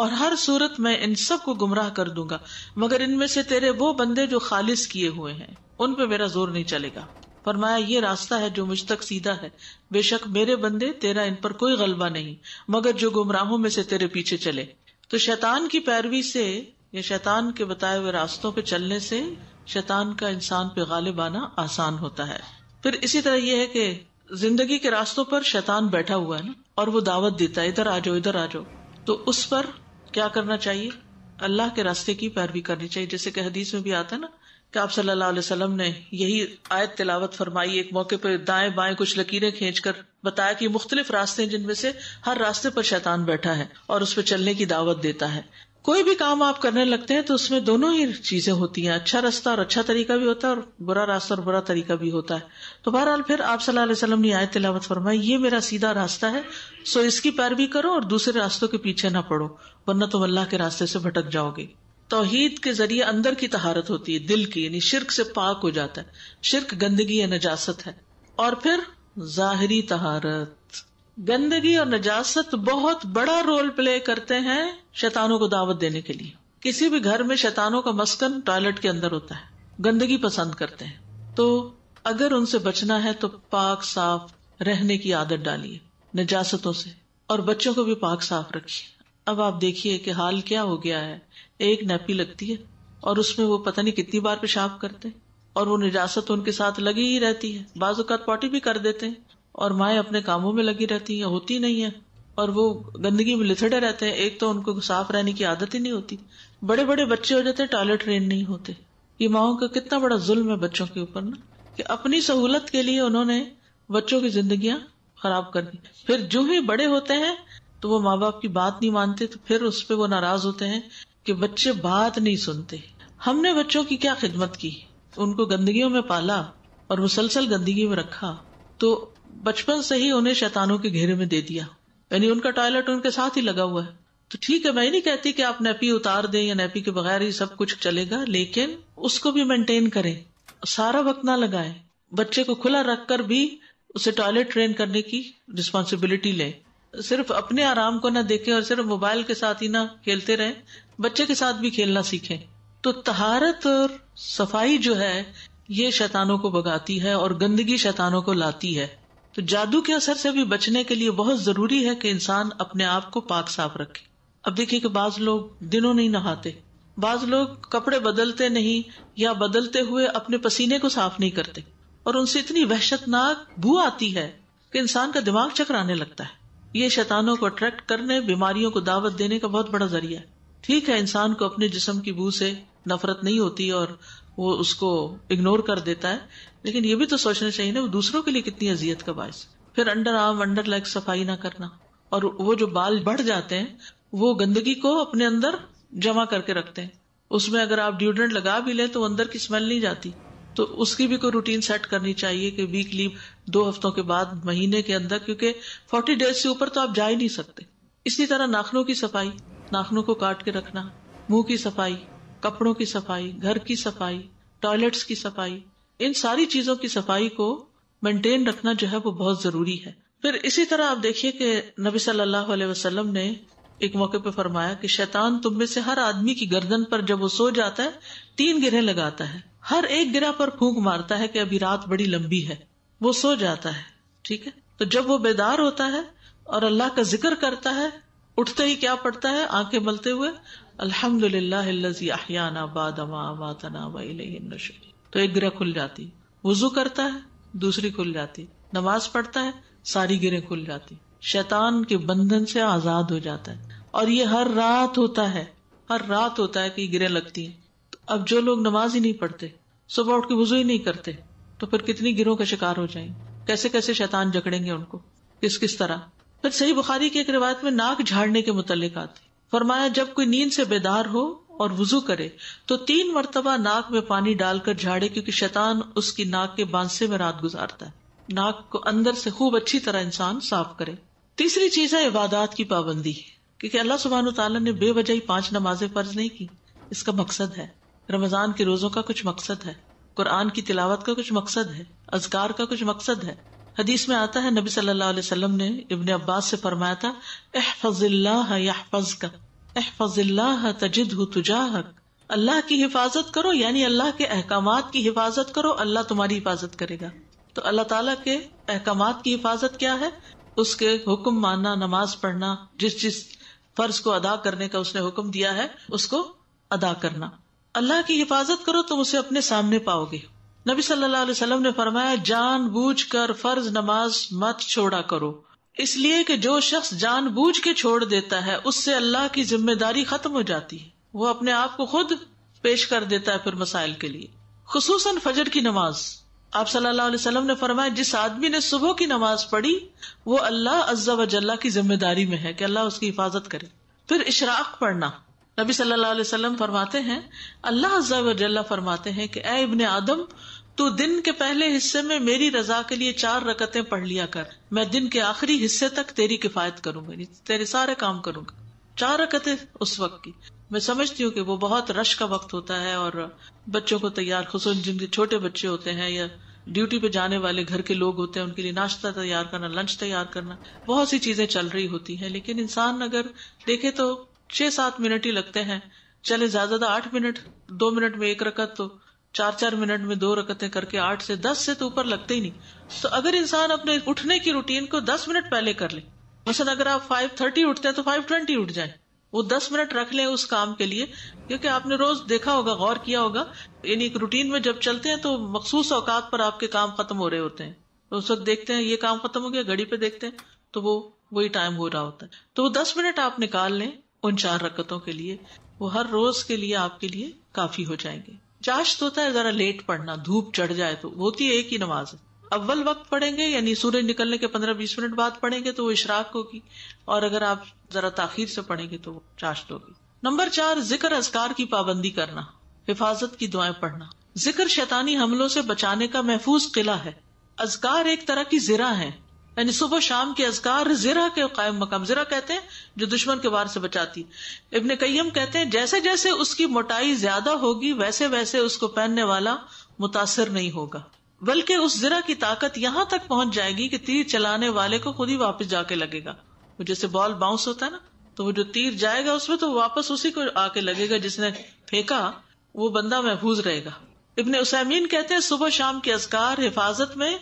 اور ہر صورت میں ان سب کو گمراہ کر دوں گا مگر ان میں سے تیرے وہ بندے جو خالص کیے ہوئے ہیں ان پہ میرا زور نہیں چلے گا. فرمایا یہ راستہ ہے جو مجھ تک سیدھا ہے, بے شک میرے بندے تیرا ان پر کوئی غلبہ نہیں مگر جو گمراہوں میں سے تیرے پیچھے چلے. تو شیطان کی پیروی سے یا شیطان کے بتائے ہوئے راستوں پہ چلنے سے شیطان کا انسان پہ غالب آنا آسان ہوتا ہے. پھر اسی طرح یہ ہے کہ زندگی کے راستوں پر شیطان بیٹھا ہوا ہے نا اور وہ دعوت دیتا ہے ادھر آ جاؤ ادھر آ جاؤ, تو اس پر کیا کرنا چاہیے؟ اللہ کے راستے کی پیروی کرنی چاہیے. جیسے کہ حدیث میں بھی آتا ہے نا کہ آپ صلی اللہ علیہ وسلم نے یہی آیت تلاوت فرمائی. ایک موقع پہ دائیں بائیں کچھ لکیریں کھینچ کر بتایا کہ مختلف راستے ہیں جن میں سے ہر راستے پر شیطان بیٹھا ہے اور اس پہ چلنے کی دعوت دیتا ہے. کوئی بھی کام آپ کرنے لگتے ہیں تو اس میں دونوں ہی چیزیں ہوتی ہیں, اچھا راستہ اور اچھا طریقہ بھی ہوتا ہے اور برا راستہ اور برا طریقہ بھی ہوتا ہے. تو بہرحال پھر آپ صلی اللہ علیہ وسلم نے آیت تلاوت فرمائی یہ میرا سیدھا راستہ ہے سو اس کی پیروی کرو اور دوسرے راستوں کے پیچھے نہ پڑو ورنہ تم اللہ کے راستے سے بھٹک جاؤ گے. توحید کے ذریعے اندر کی طہارت ہوتی ہے, دل کی, یعنی شرک سے پاک ہو جاتا ہے. شرک گندگی یا نجاست ہے. اور پھر ظاہری طہارت. گندگی اور نجاست بہت بڑا رول پلے کرتے ہیں شیطانوں کو دعوت دینے کے لیے. کسی بھی گھر میں شیطانوں کا مسکن ٹوائلٹ کے اندر ہوتا ہے, گندگی پسند کرتے ہیں. تو اگر ان سے بچنا ہے تو پاک صاف رہنے کی عادت ڈالیے نجاستوں سے, اور بچوں کو بھی پاک صاف رکھیے. اب آپ دیکھیے کہ حال کیا ہو گیا ہے, ایک نیپی لگتی ہے اور اس میں وہ پتہ نہیں کتنی بار پیشاب کرتے ہیں اور وہ نجاست ان کے ساتھ لگی ہی رہتی ہے. بعض اوقات پوٹی بھی کر دیتے ہیں اور مائیں اپنے کاموں میں لگی رہتی ہیں, ہوتی نہیں ہے اور وہ گندگی میں لتھڑے رہتے ہیں. ایک تو ان کو صاف رہنے کی عادت ہی نہیں ہوتی. بڑے بڑے بچے ہو جاتے ہیں ٹوائلٹ ٹرین نہیں ہوتے. یہ ماؤں کا کتنا بڑا ظلم ہے بچوں کے اوپر نا, کہ اپنی سہولت کے لیے انہوں نے بچوں کی زندگیاں خراب کر دی. پھر جو ہی بڑے ہوتے ہیں تو وہ ماں باپ کی بات نہیں مانتے, تو پھر اس پہ وہ ناراض ہوتے ہیں کہ بچے بات نہیں سنتے. ہم نے بچوں کی کیا خدمت کی, ان کو گندگیوں میں پالا اور مسلسل گندگی میں رکھا, تو بچپن سے ہی انہیں شیطانوں کے گھیرے میں دے دیا. یعنی ان کا ٹوائلٹ ان کے ساتھ ہی لگا ہوا ہے. تو ٹھیک ہے, میں نہیں کہتی کہ آپ نیپی اتار دیں یا نیپی کے بغیر ہی سب کچھ چلے گا, لیکن اس کو بھی مینٹین کریں, سارا وقت نہ لگائیں. بچے کو کھلا رکھ کر بھی اسے ٹوائلٹ ٹرین کرنے کی رسپانسبلٹی لیں. صرف اپنے آرام کو نہ دیکھیں اور صرف موبائل کے ساتھ ہی نہ کھیلتے رہیں, بچے کے ساتھ بھی کھیلنا سیکھیں. تو طہارت اور صفائی جو ہے یہ شیطانوں کو بگاتی ہے اور گندگی شیطانوں کو لاتی ہے. تو جادو کے اثر سے بھی بچنے کے لیے بہت ضروری ہے کہ انسان اپنے آپ کو پاک صاف رکھے. اب دیکھیے کہ بعض لوگ دنوں نہیں نہاتے, بعض لوگ کپڑے بدلتے نہیں یا بدلتے ہوئے اپنے پسینے کو صاف نہیں کرتے, اور ان سے اتنی وحشتناک بو آتی ہے کہ انسان کا دماغ چکرانے لگتا ہے. یہ شیطانوں کو اٹریکٹ کرنے, بیماریوں کو دعوت دینے کا بہت بڑا ذریعہ ہے. ٹھیک ہے انسان کو اپنے جسم کی بو سے نفرت نہیں ہوتی اور وہ اس کو اگنور کر دیتا ہے, لیکن یہ بھی تو سوچنا چاہیے نا وہ دوسروں کے لیے کتنی اذیت کا باعث. پھر انڈر آرم, انڈر لیگ صفائی نہ کرنا, اور وہ جو بال بڑھ جاتے ہیں وہ گندگی کو اپنے اندر جمع کر کے رکھتے ہیں. اس میں اگر آپ ڈیوڈرنٹ لگا بھی لیں تو اندر کی اسمیل نہیں جاتی, تو اس کی بھی کوئی روٹین سیٹ کرنی چاہیے کہ ویکلی 2 ہفتوں کے بعد, مہینے کے اندر, کیونکہ 40 ڈیز سے اوپر تو آپ جا ہی نہیں سکتے. اسی طرح ناخنوں کی صفائی, ناخنوں کو کاٹ کے رکھنا, منہ کی صفائی, کپڑوں کی صفائی, گھر کی صفائی, ٹوائلٹس کی صفائی, ان ساری چیزوں کی صفائی کو مینٹین رکھنا جو ہے وہ بہت ضروری ہے. پھر اسی طرح آپ دیکھیے کہ نبی صلی اللہ علیہ وسلم نے ایک موقع پہ فرمایا کہ شیطان تم میں سے ہر آدمی کی گردن پر جب وہ سو جاتا ہے 3 گرہیں لگاتا ہے, ہر ایک گرہ پر پھونک مارتا ہے کہ ابھی رات بڑی لمبی ہے. وہ سو جاتا ہے, ٹھیک ہے, تو جب وہ بیدار ہوتا ہے اور اللہ کا ذکر کرتا ہے, اٹھتے ہی کیا پڑھتا ہے, آنکھیں ملتے ہوئے الحمدللہ الذی احیانا بعد ما اماتنا والیہ النشور. تو ایک گرہ کھل جاتی. وضو کرتا ہے, دوسری کھل جاتی. نماز پڑھتا ہے, ساری گرہیں کھل جاتی. شیطان کے بندھن سے آزاد ہو جاتا ہے. اور یہ ہر رات ہوتا ہے, ہر رات ہوتا ہے کہ یہ گرہیں لگتی ہیں. اب جو لوگ نماز ہی نہیں پڑھتے, صبح اٹھ کے وضو ہی نہیں کرتے, تو پھر کتنی گروہ کا شکار ہو جائیں گے، کیسے کیسے شیطان جکڑیں گے ان کو، کس طرح. پھر صحیح بخاری کی ایک روایت میں ناک جھاڑنے کے متعلق آتی، فرمایا جب کوئی نیند سے بیدار ہو اور وضو کرے تو 3 مرتبہ ناک میں پانی ڈال کر جھاڑے، کیونکہ شیطان اس کی ناک کے بانسے میں رات گزارتا ہے. ناک کو اندر سے خوب اچھی طرح انسان صاف کرے. تیسری چیز ہے عبادات کی پابندی، کیونکہ اللہ سبحانہ وتعالیٰ نے بے وجہ ہی 5 نمازیں فرض نہیں کی. اس کا مقصد ہے، رمضان کے روزوں کا کچھ مقصد ہے، قرآن کی تلاوت کا کچھ مقصد ہے، اذکار کا کچھ مقصد ہے. حدیث میں آتا ہے نبی صلی اللہ علیہ وسلم نے ابن عباس سے فرمایا تھا، احفظ اللہ یحفظک، احفظ اللہ تجدہ تجاہک، اللہ کی حفاظت کرو یعنی اللہ کے احکامات کی حفاظت کرو، اللہ تمہاری حفاظت کرے گا. تو اللہ تعالیٰ کے احکامات کی حفاظت کیا ہے؟ اس کے حکم ماننا، نماز پڑھنا، جس فرض کو ادا کرنے کا اس نے حکم دیا ہے اس کو ادا کرنا. اللہ کی حفاظت کرو تم اسے اپنے سامنے پاؤ گے. نبی صلی اللہ علیہ وسلم نے فرمایا جان بوجھ کر فرض نماز مت چھوڑا کرو، اس لیے کہ جو شخص جان بوجھ کے چھوڑ دیتا ہے اس سے اللہ کی ذمہ داری ختم ہو جاتی ہے، وہ اپنے آپ کو خود پیش کر دیتا ہے پھر مسائل کے لیے. خصوصاً فجر کی نماز، آپ صلی اللہ علیہ وسلم نے فرمایا جس آدمی نے صبح کی نماز پڑھی وہ اللہ عز و جل کی ذمہ داری میں ہے کہ اللہ اس کی حفاظت کرے. پھر اشراق پڑھنا، نبی صلی اللہ علیہ وسلم فرماتے ہیں، اللہ عز و جل فرماتے ہیں کہ اے ابن آدم تو دن کے پہلے حصے میں میری رضا کے لیے 4 رکعتیں پڑھ لیا کر، میں دن کے آخری حصے تک تیری کفایت کروں گا، تیرے سارے کام کروں گا. 4 رکعتیں اس وقت کی. میں سمجھتی ہوں کہ وہ بہت رش کا وقت ہوتا ہے اور بچوں کو تیار، خصوصاً جن کے چھوٹے بچے ہوتے ہیں یا ڈیوٹی پہ جانے والے گھر کے لوگ ہوتے ہیں، ان کے لیے ناشتہ تیار کرنا، لنچ تیار کرنا، بہت سی چیزیں چل رہی ہوتی ہیں. لیکن انسان اگر دیکھے تو 6-7 منٹ ہی لگتے ہیں، چلے زیادہ 8 منٹ، 2 منٹ میں 1 رکعت، تو 4 منٹ میں 2 رکعتیں کر کے 8 سے 10 سے تو اوپر لگتے ہی نہیں. تو اگر انسان اپنے اٹھنے کی روٹین کو 10 منٹ پہلے کر لے، مثلا اگر آپ 5:30 اٹھتے ہیں تو 5:20 اٹھ جائیں، وہ 10 منٹ رکھ لیں اس کام کے لیے. کیونکہ آپ نے روز دیکھا ہوگا، غور کیا ہوگا، یعنی ایک روٹین میں جب چلتے ہیں تو مخصوص اوقات پر آپ کے کام ختم ہو رہے ہوتے ہیں. اس وقت دیکھتے ہیں یہ کام ختم ہو گیا، گھڑی پہ دیکھتے ہیں تو وہی ٹائم ہو رہا ہوتا ہے. تو وہ 10 منٹ آپ نکال لیں ان 4 رکعتوں کے لیے، وہ ہر روز کے لیے آپ کے لیے کافی ہو جائیں گے. چاشت ہوتا ہے ذرا لیٹ پڑھنا، دھوپ چڑھ جائے تو، ہوتی ہے ایک ہی نماز ہے. اول وقت پڑھیں گے یعنی سورج نکلنے کے 15-20 منٹ بعد پڑھیں گے تو وہ اشراق ہوگی، اور اگر آپ ذرا تاخیر سے پڑھیں گے تو وہ چاشت ہوگی. نمبر 4، ذکر اذکار کی پابندی کرنا، حفاظت کی دعائیں پڑھنا. ذکر شیطانی حملوں سے بچانے کا محفوظ قلعہ ہے. اذکار ایک طرح کی زرہ ہے، یعنی صبح شام کے اذکار زرہ کے قائم مقام. زرہ کہتے ہیں جو دشمن کے وار سے بچاتی. ابن قیم کہتے ہیں جیسے جیسے اس کی موٹائی زیادہ ہوگی ویسے ویسے اس کو پہننے والا متاثر نہیں ہوگا، بلکہ اس زرہ کی طاقت یہاں تک پہنچ جائے گی کہ تیر چلانے والے کو خود ہی واپس جا کے لگے گا. وہ جیسے بال باؤنس ہوتا ہے نا، تو وہ جو تیر جائے گا اس میں تو واپس اسی کو آ کے لگے گا جس نے پھینکا، وہ بندہ محفوظ رہے گا. ابن عثیمین کہتے ہیں صبح شام کے اذکار حفاظت میں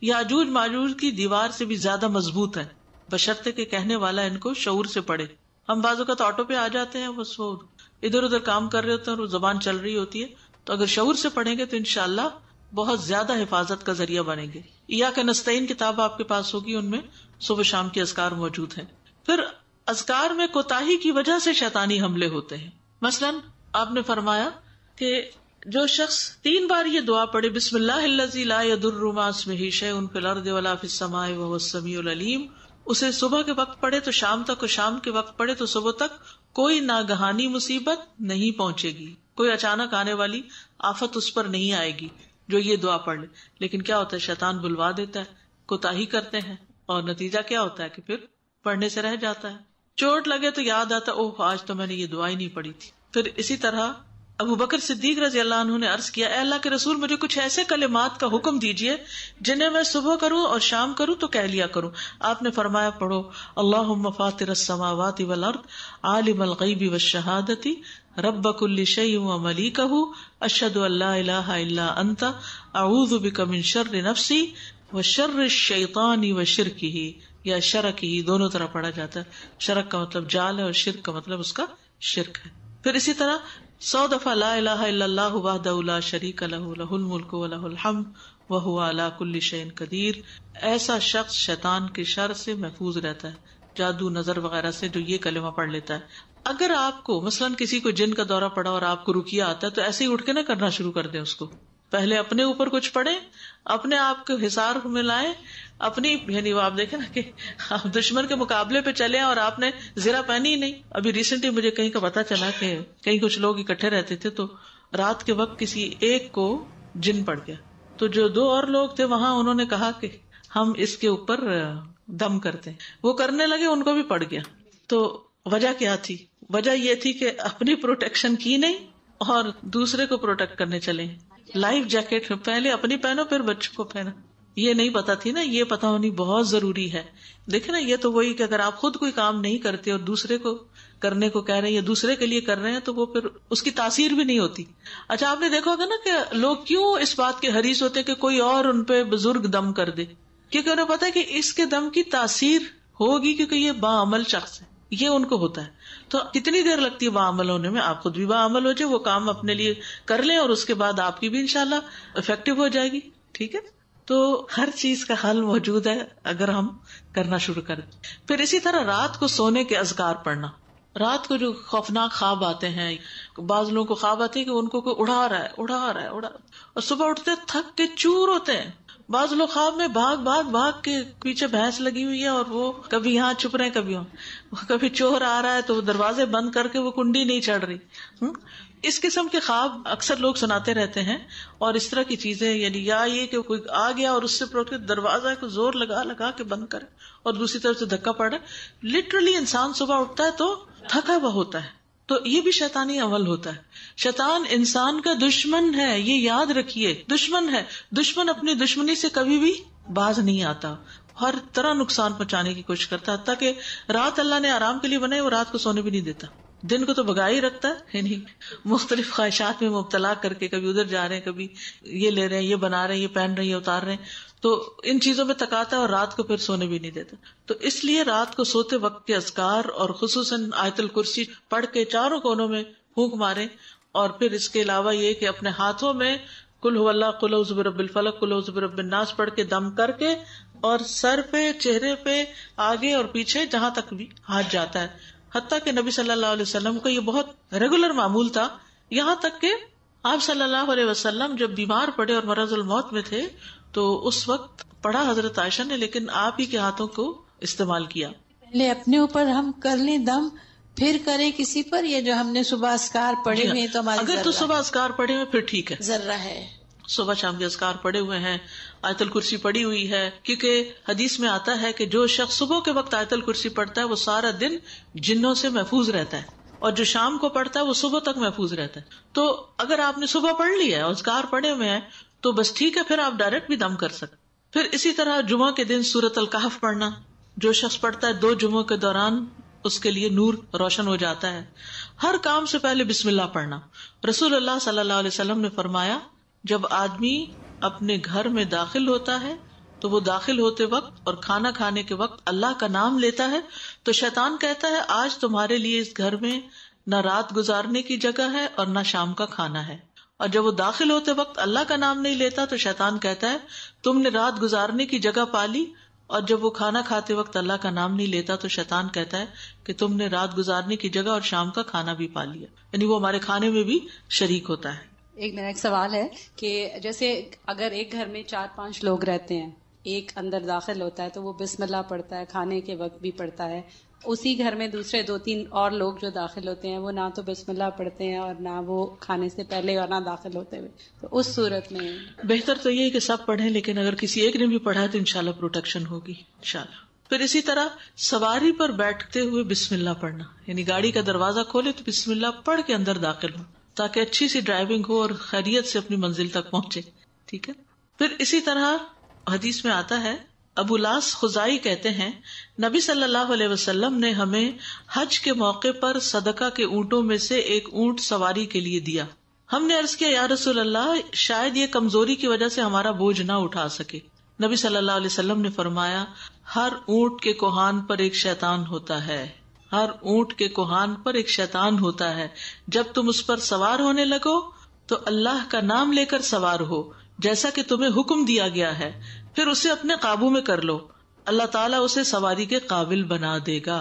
یاجوج ماجوج کی دیوار سے بھی زیادہ مضبوط ہے، بشرطے کہ کہنے والا ان کو شعور سے پڑھے. ہم بعض اوقات آٹو پہ آ جاتے ہیں، بس وہ ادھر ادھر کام کر رہے ہوتے ہیں اور وہ زبان چل رہی ہوتی ہے، تو اگر شعور سے پڑھیں گے تو انشاءاللہ بہت زیادہ حفاظت کا ذریعہ بنیں گے. ایاک نستعین کتاب آپ کے پاس ہوگی، ان میں صبح شام کے اذکار موجود ہیں. پھر اذکار میں کوتاہی کی وجہ سے شیطانی حملے ہوتے ہیں. مثلاً آپ نے فرمایا کہ جو شخص 3 بار یہ دعا پڑھے، بسم اللہ الذی لا یضر مع اسمہ شیء فی الارض ولا فی السماء وهو السمیع العلیم، اسے صبح کے وقت پڑھے تو شام تک، اور شام کے وقت پڑھے تو صبح تک کوئی ناگہانی مصیبت نہیں پہنچے گی، کوئی اچانک آنے والی آفت اس پر نہیں آئے گی جو یہ دعا پڑھ لے. لیکن کیا ہوتا ہے، شیطان بلوا دیتا ہے، کوتاہی کرتے ہیں، اور نتیجہ کیا ہوتا ہے کہ پھر پڑھنے سے رہ جاتا ہے. چوٹ لگے تو یاد آتا اوہ آج تو میں نے یہ دعا ہی نہیں پڑھی تھی. پھر اسی طرح ابو بکر صدیق رضی اللہ عنہ نے عرض کیا، اے اللہ کے رسول مجھے کچھ ایسے کلمات کا حکم دیجئے جنہیں میں صبح کروں اور شام کروں تو کہہ لیا کروں. آپ نے فرمایا پڑھو اللہم فاطر السماوات والارض عالم الغیب والشہادۃ رب کل شیء وملیکہ اشہد ان لا الہ الا انت اعوذ بک من شر نفسی وشر الشیطان وشرکہ، یا شرکہ دونوں طرح پڑھا جاتا ہے. شرک کا مطلب جال ہے اور شرک کا مطلب اس کا شرک ہے. پھر اسی طرح 100 دفعہ لا الہ الا اللہ وحدہ لا شریک لہ لہ الملک ولہ الحمد وہو علی کل شیء قدیر. ایسا شخص شیطان کے شر سے محفوظ رہتا ہے، جادو نظر وغیرہ سے، جو یہ کلمہ پڑھ لیتا ہے. اگر آپ کو مثلاً کسی کو جن کا دورہ پڑا اور آپ کو رقیہ آتا ہے تو ایسے ہی اٹھ کے نہ کرنا شروع کر دیں اس کو، پہلے اپنے اوپر کچھ پڑھیں، اپنے آپ کو حصار میں لائیں، اپنی یعنی وہ آپ دیکھیں نا کہ آپ دشمن کے مقابلے پہ چلے اور آپ نے زرہ پہنی ہی نہیں. ابھی ریسنٹلی مجھے کہیں کا پتا چلا کہ کہیں کچھ لوگ اکٹھے رہتے تھے تو رات کے وقت کسی ایک کو جن پڑ گیا، تو جو 2 اور لوگ تھے وہاں انہوں نے کہا کہ ہم اس کے اوپر دم کرتے ہیں. وہ کرنے لگے، ان کو بھی پڑ گیا. تو وجہ کیا تھی؟ وجہ یہ تھی کہ اپنی پروٹیکشن کی نہیں اور دوسرے کو پروٹیکٹ کرنے چلے. لائف جیکٹ پہلے اپنی پہنو پھر بچوں کو پہنو. یہ نہیں پتا تھی نا، یہ پتا ہونی بہت ضروری ہے. دیکھیں نا، یہ تو وہی کہ اگر آپ خود کوئی کام نہیں کرتے اور دوسرے کو کرنے کو کہہ رہے ہیں یا دوسرے کے لیے کر رہے ہیں تو وہ پھر اس کی تاثیر بھی نہیں ہوتی. اچھا، آپ نے دیکھا ہوگا نا کہ لوگ کیوں اس بات کے حریص ہوتے کہ کوئی اور ان پہ بزرگ دم کر دے، کیونکہ انہیں پتا ہے کہ اس کے دم کی تاثیر ہوگی، کیونکہ یہ باعمل شخص ہے، یہ ان کو ہوتا ہے. تو کتنی دیر لگتی ہے باعمل ہونے میں؟ آپ خود بھی باعمل ہو جائے، وہ کام اپنے لیے کر لیں اور اس کے بعد آپ کی بھی انشاءاللہ افیکٹو ہو جائے گی. ٹھیک ہے، تو ہر چیز کا حل موجود ہے اگر ہم کرنا شروع کریں. پھر اسی طرح رات کو سونے کے اذکار پڑھنا. رات کو جو خوفناک خواب آتے ہیں، بعض لوگوں کو خواب آتے ہیں کہ ان کو کوئی اڑا رہا ہے اور صبح اٹھتے تھک کے چور ہوتے ہیں. بعض لوگ خواب میں بھاگ کے پیچھے بھینس لگی ہوئی ہے اور وہ کبھی یہاں چھپ رہے ہیں، کبھی چور آ رہا ہے تو وہ دروازے بند کر کے وہ کنڈی نہیں چڑھ رہی. اس قسم کے خواب اکثر لوگ سناتے رہتے ہیں. اور اس طرح کی چیزیں، یعنی یا یہ کہ کوئی آ گیا اور اس سے پروٹ کے دروازہ کو زور لگا کے بند کرے اور دوسری طرف سے دھکا پڑا. لٹرلی انسان صبح اٹھتا ہے تو تھکا ہوا ہوتا ہے. تو یہ بھی شیطانی عمل ہوتا ہے. شیطان انسان کا دشمن ہے، یہ یاد رکھیے، دشمن ہے. دشمن اپنی دشمنی سے کبھی بھی باز نہیں آتا، ہر طرح نقصان پہنچانے کی کوشش کرتا ہے. حتیٰ کہ رات اللہ نے آرام کے لیے بنائی، وہ رات کو سونے بھی نہیں دیتا. دن کو تو بگا ہی رکھتا ہے، نہیں مختلف خواہشات میں مبتلا کر کے کبھی ادھر جا رہے ہیں، کبھی یہ لے رہے ہیں، یہ بنا رہے ہیں، یہ پہن رہے ہیں، یہ اتار رہے ہیں، تو ان چیزوں میں تکاتا ہے اور رات کو پھر سونے بھی نہیں دیتا. تو اس لیے رات کو سوتے وقت کے اذکار اور خصوصاً آیت الکرسی پڑھ کے چاروں کونوں میں پھونک مارے. اور پھر اس کے علاوہ یہ کہ اپنے ہاتھوں میں قل هو اللہ، قل اعوذ برب الفلق، قل اعوذ برب الناس پڑھ کے دم کر کے، اور سر پہ، چہرے پہ، آگے اور پیچھے جہاں تک بھی ہاتھ جاتا ہے. حتیٰ کہ نبی صلی اللہ علیہ وسلم کا یہ بہت ریگولر معمول تھا، یہاں تک کہ آپ صلی اللہ علیہ وسلم جب بیمار پڑے اور مرض الموت میں تھے تو اس وقت پڑھا حضرت عائشہ نے، لیکن آپ ہی کے ہاتھوں کو استعمال کیا. پہلے اپنے اوپر ہم کر لیں دم، پھر کرے کسی پر. یہ جو ہم نے صبح اذکار پڑھے ہوئے تو ہماری اگر تو صبح اذکار پڑھے ہوئے پھر ٹھیک ہے، ذرہ ہے، صبح شام کے اذکار پڑھے ہوئے ہیں، آیت الکرسی پڑھی ہوئی ہے. کیونکہ حدیث میں آتا ہے کہ جو شخص صبح کے وقت آیت الکرسی پڑھتا ہے وہ سارا دن جنوں سے محفوظ رہتا ہے، اور جو شام کو پڑھتا ہے وہ صبح تک محفوظ رہتا ہے. تو اگر آپ نے صبح پڑھ لیا ہے، اذکار پڑھے ہوئے ہیں، تو بس ٹھیک ہے، پھر آپ ڈائریکٹ بھی دم کر سکتے. پھر اسی طرح جمعہ کے دن سورۃ الکہف پڑھنا. جو شخص پڑھتا ہے 2 جمعوں کے دوران اس کے لیے نور روشن ہو جاتا ہے. ہر کام سے پہلے بسم اللہ پڑھنا. رسول اللہ صلی اللہ علیہ وسلم نے فرمایا، جب آدمی اپنے گھر میں داخل ہوتا ہے تو وہ داخل ہوتے وقت اور کھانا کھانے کے وقت اللہ کا نام لیتا ہے تو شیطان کہتا ہے آج تمہارے لیے اس گھر میں نہ رات گزارنے کی جگہ ہے اور نہ شام کا کھانا ہے. اور جب وہ داخل ہوتے وقت اللہ کا نام نہیں لیتا تو شیطان کہتا ہے تم نے رات گزارنے کی جگہ پالی. اور جب وہ کھانا کھاتے وقت اللہ کا نام نہیں لیتا تو شیطان کہتا ہے کہ تم نے رات گزارنے کی جگہ اور شام کا کھانا بھی پا لیا، یعنی وہ ہمارے کھانے میں بھی شریک ہوتا ہے. میرا ایک سوال ہے کہ جیسے اگر ایک گھر میں 4-5 لوگ رہتے ہیں، ایک اندر داخل ہوتا ہے تو وہ بسم اللہ پڑھتا ہے، کھانے کے وقت بھی پڑھتا ہے. اسی گھر میں دوسرے 2-3 اور لوگ جو داخل ہوتے ہیں وہ نہ تو بسم اللہ پڑھتے ہیں اور نہ وہ کھانے سے پہلے اور نہ داخل ہوتے ہوئے، تو اس صورت میں بہتر تو یہ ہے کہ سب پڑھیں، لیکن اگر کسی ایک نے بھی پڑھا تو انشاءاللہ پروٹیکشن ہوگی انشاءاللہ. پھر اسی طرح سواری پر بیٹھتے ہوئے بسم اللہ پڑھنا، یعنی گاڑی کا دروازہ کھولے تو بسم اللہ پڑھ کے اندر داخل ہو تاکہ اچھی سی ڈرائیونگ ہو اور خیریت سے اپنی منزل تک پہنچے. ٹھیک ہے. پھر اسی طرح حدیث میں آتا ہے، ابو لاس خزائی کہتے ہیں نبی صلی اللہ علیہ وسلم نے ہمیں حج کے موقع پر صدقہ کے اونٹوں میں سے ایک اونٹ سواری کے لیے دیا. ہم نے عرض کیا یا رسول اللہ، شاید یہ کمزوری کی وجہ سے ہمارا بوجھ نہ اٹھا سکے. نبی صلی اللہ علیہ وسلم نے فرمایا، ہر اونٹ کے کوہان پر ایک شیطان ہوتا ہے، ہر اونٹ کے کوہان پر ایک شیطان ہوتا ہے. جب تم اس پر سوار ہونے لگو تو اللہ کا نام لے کر سوار ہو جیسا کہ تمہیں حکم دیا گیا ہے، پھر اسے اپنے قابو میں کر لو، اللہ تعالیٰ اسے سواری کے قابل بنا دے گا،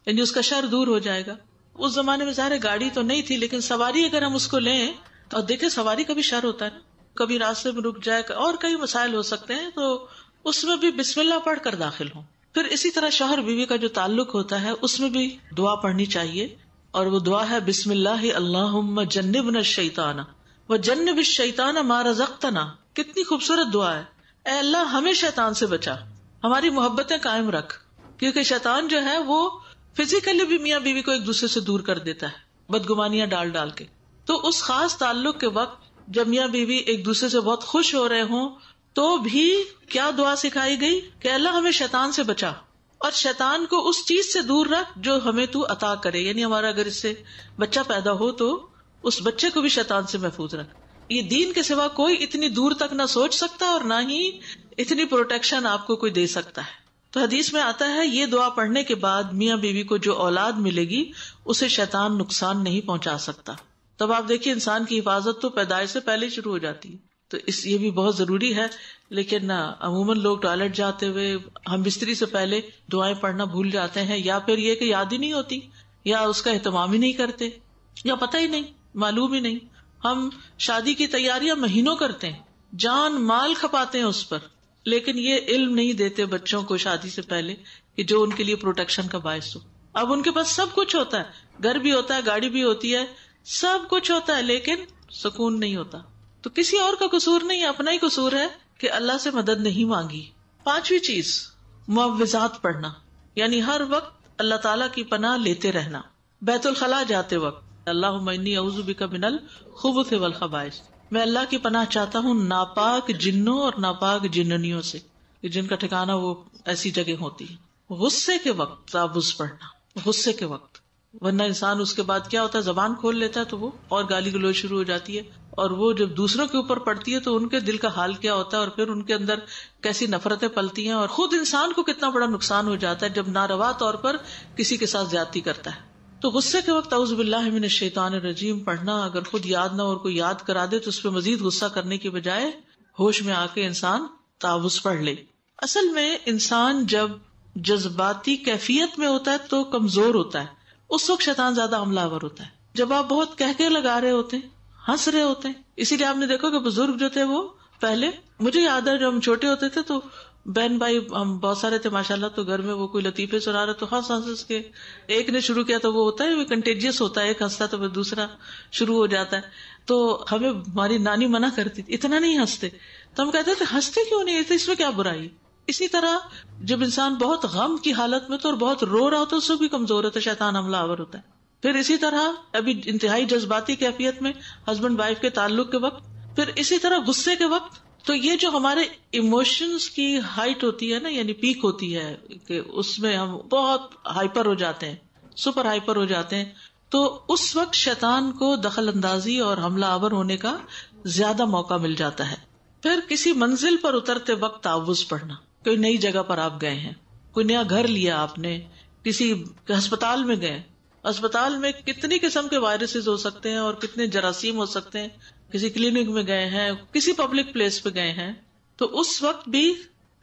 یعنی اس کا شر دور ہو جائے گا. اس زمانے میں ظاہر گاڑی تو نہیں تھی، لیکن سواری اگر ہم اس کو لیں، اور دیکھیں سواری کا بھی شر ہوتا ہے نا، کبھی راستے میں رک جائے، اور کئی مسائل ہو سکتے ہیں، تو اس میں بھی بسم اللہ پڑھ کر داخل ہوں. پھر اسی طرح شوہر بیوی کا جو تعلق ہوتا ہے اس میں بھی دعا پڑھنی چاہیے، اور وہ دعا ہے بسم اللہ اللہم جنبنا الشیطان وجنب الشیطان ما رزقتنا. کتنی خوبصورت دعا ہے. اے اللہ ہمیں شیطان سے بچا، ہماری محبتیں قائم رکھ، کیونکہ شیطان جو ہے وہ فزیکلی بھی میاں بیوی کو ایک دوسرے سے دور کر دیتا ہے بدگمانیاں ڈال ڈال کے. تو اس خاص تعلق کے وقت جب میاں بیوی ایک دوسرے سے بہت خوش ہو رہے ہوں تو بھی کیا دعا سکھائی گئی کہ اللہ ہمیں شیطان سے بچا، اور شیطان کو اس چیز سے دور رکھ جو ہمیں تو عطا کرے. یعنی ہمارا اگر اس سے بچہ پیدا ہو تو اس بچے کو بھی شیطان سے محفوظ رکھ. یہ دین کے سوا کوئی اتنی دور تک نہ سوچ سکتا اور نہ ہی اتنی پروٹیکشن آپ کو کوئی دے سکتا ہے. تو حدیث میں آتا ہے یہ دعا پڑھنے کے بعد میاں بیوی کو جو اولاد ملے گی اسے شیطان نقصان نہیں پہنچا سکتا. تب آپ دیکھیے انسان کی حفاظت تو پیدائش سے پہلے شروع ہو جاتی ہے. تو یہ بھی بہت ضروری ہے. لیکن عموماً لوگ ٹوائلٹ جاتے ہوئے ہم بستری سے پہلے دعائیں پڑھنا بھول جاتے ہیں، یا پھر یہ کہ یاد ہی نہیں ہوتی، یا اس کا اہتمام ہی نہیں کرتے، یا پتہ ہی نہیں، معلوم ہی نہیں. ہم شادی کی تیاریاں مہینوں کرتے ہیں، جان مال کھپاتے ہیں اس پر، لیکن یہ علم نہیں دیتے بچوں کو شادی سے پہلے کہ جو ان کے لیے پروٹیکشن کا باعث ہو. اب ان کے پاس سب کچھ ہوتا ہے، گھر بھی ہوتا ہے، گاڑی بھی ہوتی ہے، سب کچھ ہوتا ہے، لیکن سکون نہیں ہوتا. تو کسی اور کا قصور نہیں، اپنا ہی قصور ہے کہ اللہ سے مدد نہیں مانگی. 5ویں چیز معوذات پڑھنا، یعنی ہر وقت اللہ تعالیٰ کی پناہ لیتے رہنا. بیت الخلاء جاتے وقت اللہم انی اعوذ بک من الخبث والخبائث، میں اللہ کی پناہ چاہتا ہوں ناپاک جنوں اور ناپاک جننیوں سے، جن کا ٹھکانہ وہ ایسی جگہ ہوتی ہے. غصے کے وقت تعوذ پڑھنا، غصے کے وقت، ورنہ انسان اس کے بعد کیا ہوتا ہے زبان کھول لیتا ہے تو وہ اور گالی گلوچ شروع ہو جاتی ہے، اور وہ جب دوسروں کے اوپر پڑتی ہے تو ان کے دل کا حال کیا ہوتا ہے، اور پھر ان کے اندر کیسی نفرتیں پلتی ہیں، اور خود انسان کو کتنا بڑا نقصان ہو جاتا ہے جب ناروا طور پر کسی کے ساتھ زیادتی کرتا ہے. تو غصے کے وقت اعوذ باللہ من الشیطان الرجیم پڑھنا، اگر خود یاد نہ اور کوئی یاد کرا دے تو اس پہ مزید غصہ کرنے کی بجائے ہوش میں آ کے انسان تعوذ پڑھ لے. اصل میں انسان جب جذباتی کیفیت میں ہوتا ہے تو کمزور ہوتا ہے، اس وقت شیطان زیادہ حملہ آور ہوتا ہے. جب آپ بہت کہکے لگا رہے ہوتے ہیں، ہنس رہے ہوتے ہیں، اسی لیے آپ نے دیکھا کہ بزرگ جو تھے وہ پہلے، مجھے یاد ہے جب ہم چھوٹے ہوتے تھے تو بہن بھائی ہم بہت سارے تھے ماشاءاللہ، تو گھر میں وہ کوئی لطیفے سنا رہا تو ہنس ہنس کے ایک نے شروع کیا تو وہ ہوتا ہے وہ کنٹیجیس ہوتا ہے، ایک ہنستا تو پھر دوسرا شروع ہو جاتا ہے. تو ہمیں ہماری نانی منع کرتی تھی اتنا نہیں ہنستے، تو ہم کہتے تھے ہنستے کیوں نہیں، اس میں کیا برائی. اسی طرح جب انسان بہت غم کی حالت میں تو اور بہت رو رہا ہوتا ہے اس سے بھی کمزور ہوتا ہے، شیطان حملہ آور ہوتا ہے. پھر اسی طرح ابھی انتہائی جذباتی کیفیت میں ہسبینڈ وائف کے تعلق کے وقت، پھر اسی طرح غصے کے وقت. تو یہ جو ہمارے ایموشنز کی ہائٹ ہوتی ہے نا، یعنی پیک ہوتی ہے کہ اس میں ہم بہت ہائپر ہو جاتے ہیں، سپر ہائپر ہو جاتے ہیں، تو اس وقت شیطان کو دخل اندازی اور حملہ آور ہونے کا زیادہ موقع مل جاتا ہے. پھر کسی منزل پر اترتے وقت تعوذ پڑھنا، کوئی نئی جگہ پر آپ گئے ہیں، کوئی نیا گھر لیا آپ نے، کسی ہسپتال میں گئے، اسپتال میں کتنی قسم کے وائرسز ہو سکتے ہیں اور کتنے جراثیم ہو سکتے ہیں، کسی کلینک میں گئے ہیں، کسی پبلک پلیس پہ گئے ہیں، تو اس وقت بھی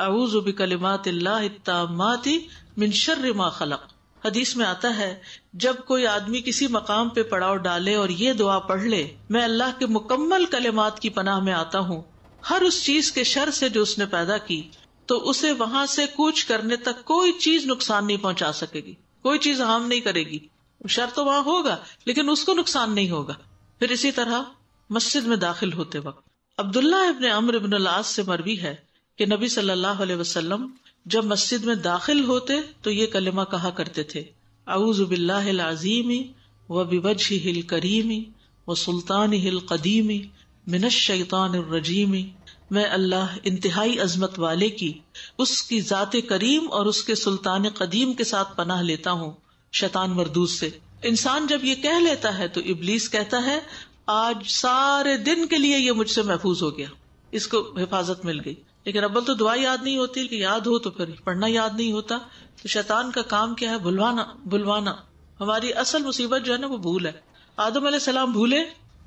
اعوذ بکلمات اللہ التامات من شر ما خلق. حدیث میں آتا ہے جب کوئی آدمی کسی مقام پہ پڑاؤ ڈالے اور یہ دعا پڑھ لے، میں اللہ کے مکمل کلمات کی پناہ میں آتا ہوں ہر اس چیز کے شر سے جو اس نے پیدا کی، تو اسے وہاں سے کوچ کرنے تک کوئی چیز نقصان نہیں پہنچا سکے گی، کوئی چیز ہارم نہیں کرے گی. شر تو وہاں ہوگا لیکن اس کو نقصان نہیں ہوگا. پھر اسی طرح مسجد میں داخل ہوتے وقت عبداللہ ابن عمرو ابن العاص سے مروی ہے کہ نبی صلی اللہ علیہ وسلم جب مسجد میں داخل ہوتے تو یہ کلمہ کہا کرتے تھے، اعوذ باللہ العظیم وبوجہہ الکریم وسلطانہ القدیم من الشیطان الرجیم. میں اللہ انتہائی عظمت والے کی، اس کی ذات کریم اور اس کے سلطان قدیم کے ساتھ پناہ لیتا ہوں شیطان مردود سے. انسان جب یہ کہہ لیتا ہے تو ابلیس کہتا ہے آج سارے دن کے لیے یہ مجھ سے محفوظ ہو گیا، اس کو حفاظت مل گئی. لیکن اول تو دعا یاد نہیں ہوتی، کہ یاد ہو تو پھر پڑھنا یاد نہیں ہوتا. تو شیطان کا کام کیا ہے؟ بھلوانا. ہماری اصل مصیبت جو ہے نا وہ بھول ہے. آدم علیہ السلام بھولے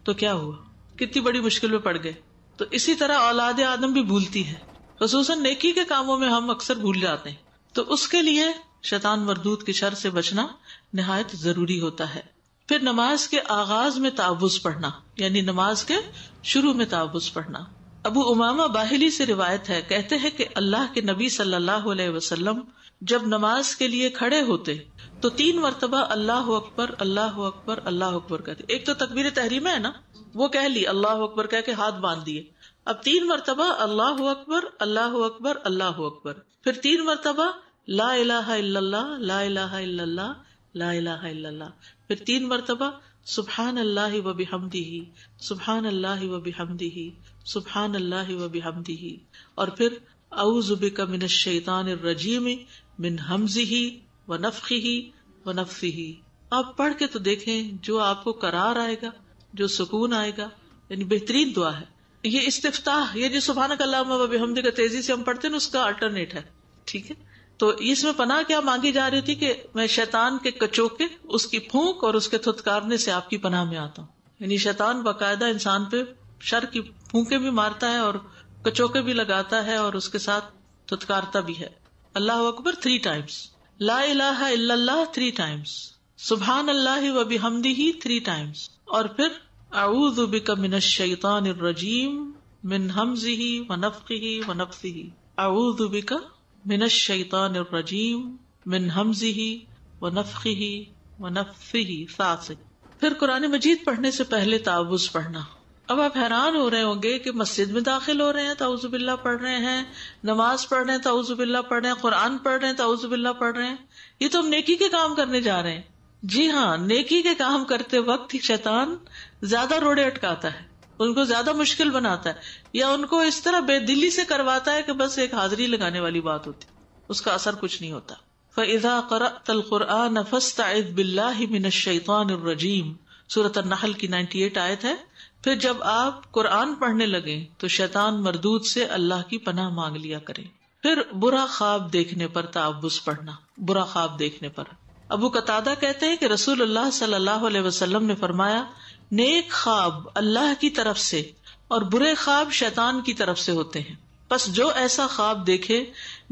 تو کیا ہوا، کتنی بڑی مشکل میں پڑ گئے. تو اسی طرح اولاد آدم بھی بھولتی ہے، خصوصاً نیکی کے کاموں میں ہم اکثر بھول جاتے ہیں. تو اس کے لیے شیطان مردود کے شر سے بچنا نہایت ضروری ہوتا ہے. پھر نماز کے آغاز میں تعوذ پڑھنا، یعنی نماز کے شروع میں تعوذ پڑھنا. ابو امامہ باہلی سے روایت ہے، کہتے ہیں کہ اللہ کے نبی صلی اللہ علیہ وسلم جب نماز کے لیے کھڑے ہوتے تو 3 مرتبہ اللہ اکبر اللہ اکبر اللہ اکبر کہتے. ایک تو تکبیر تحریمہ ہے نا، وہ کہہ لی، اللہ اکبر کہہ کے ہاتھ باندھ دیے. اب 3 مرتبہ اللہ اکبر اللہ اکبر اللہ اکبر، پھر 3 مرتبہ لا الہ الا اللہ لا الہ الا اللہ لا الہ الا اللہ، پھر 3 مرتبہ سبحان اللہ و بحمدہ سبحان اللہ و بحمدہ سبحان اللہ و بحمدہ، اور پھر اعوذ بک من الشیطان الرجیم من ہمزہ ونفخہ ونفثہ. آپ پڑھ کے تو دیکھیں، جو آپ کو قرار آئے گا، جو سکون آئے گا، یعنی بہترین دعا ہے. یہ استفتاح، یہ جو سبحانک اللہم و بحمدک تیزی سے ہم پڑھتے ہیں نا، اس کا الٹرنیٹ ہے. ٹھیک ہے، تو اس میں پناہ کیا مانگی جا رہی تھی کہ میں شیطان کے کچوکے، اس کی پھونک اور اس کے تھتکارنے سے آپ کی پناہ میں آتا ہوں. یعنی شیطان باقاعدہ انسان پہ شر کی پھونکیں بھی مارتا ہے اور کچوکے بھی لگاتا ہے اور اس کے ساتھ تھتکارتا بھی ہے. اللہ اکبر 3 times، لا الہ الا اللہ 3 times، سبحان اللہ و بحمدہ 3 times، اور پھر اعوذ بک من الشیطان الرجیم من ہمزہ ونفخہ ونفثہ، اعوذ بک من الشیطان الرجیم من ہمزہ ونفخہ ونفثہ 7 سے. پھر قرآن مجید پڑھنے سے پہلے تعوذ پڑھنا. اب آپ حیران ہو رہے ہوں گے کہ مسجد میں داخل ہو رہے ہیں تو اعوذ باللہ پڑھ رہے ہیں، نماز پڑھ رہے ہیں تو اعوذ باللہ پڑھ رہے ہیں، قرآن پڑھ رہے ہیں تو اعوذ باللہ پڑھ رہے ہیں. یہ تو ہم نیکی کے کام کرنے جا رہے ہیں. جی ہاں، نیکی کے کام کرتے وقت شیطان زیادہ روڑے اٹکاتا ہے، ان کو زیادہ مشکل بناتا ہے، یا ان کو اس طرح بے دلی سے کرواتا ہے کہ بس ایک حاضری لگانے والی بات ہوتی، اس کا اثر کچھ نہیں ہوتا. فَإِذَا قَرَأْتَ الْقُرْآنَ فَاسْتَعِذْ بِاللَّهِ مِنَ الشَّيْطَانِ الرَّجِيمِ، سورۃ النحل کی 98 آیت ہے. پھر جب آپ قرآن پڑھنے لگیں تو شیطان مردود سے اللہ کی پناہ مانگ لیا کریں. پھر برا خواب دیکھنے پر تعوذ پڑھنا. برا خواب دیکھنے پر ابو قتادہ کہتے ہیں کہ رسول اللہ صلی اللہ علیہ وسلم نے فرمایا، نیک خواب اللہ کی طرف سے اور برے خواب شیطان کی طرف سے ہوتے ہیں. پس جو ایسا خواب دیکھے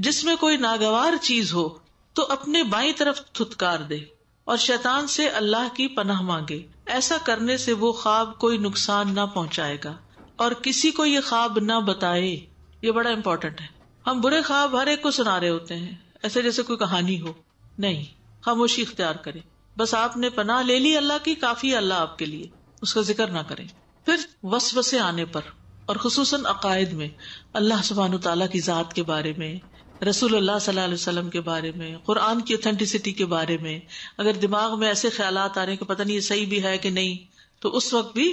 جس میں کوئی ناگوار چیز ہو تو اپنے بائیں طرف تھتکار دے اور شیطان سے اللہ کی پناہ مانگے. ایسا کرنے سے وہ خواب کوئی نقصان نہ پہنچائے گا اور کسی کو یہ خواب نہ بتائے. یہ بڑا امپورٹنٹ ہے. ہم برے خواب ہر ایک کو سنا رہے ہوتے ہیں، ایسے جیسے کوئی کہانی ہو. نہیں، خاموشی اختیار کریں. بس آپ نے پناہ لے لی اللہ کی، کافی ہے اللہ آپ کے لیے، اس کا ذکر نہ کریں. پھر وسوسے آنے پر اور خصوصاً عقائد میں، اللہ سبحانہ تعالیٰ کی ذات کے بارے میں، رسول اللہ صلی اللہ علیہ وسلم کے بارے میں، قرآن کی اوتھینٹسٹی کے بارے میں، اگر دماغ میں ایسے خیالات آ رہے ہیں کہ پتہ نہیں یہ صحیح بھی ہے کہ نہیں، تو اس وقت بھی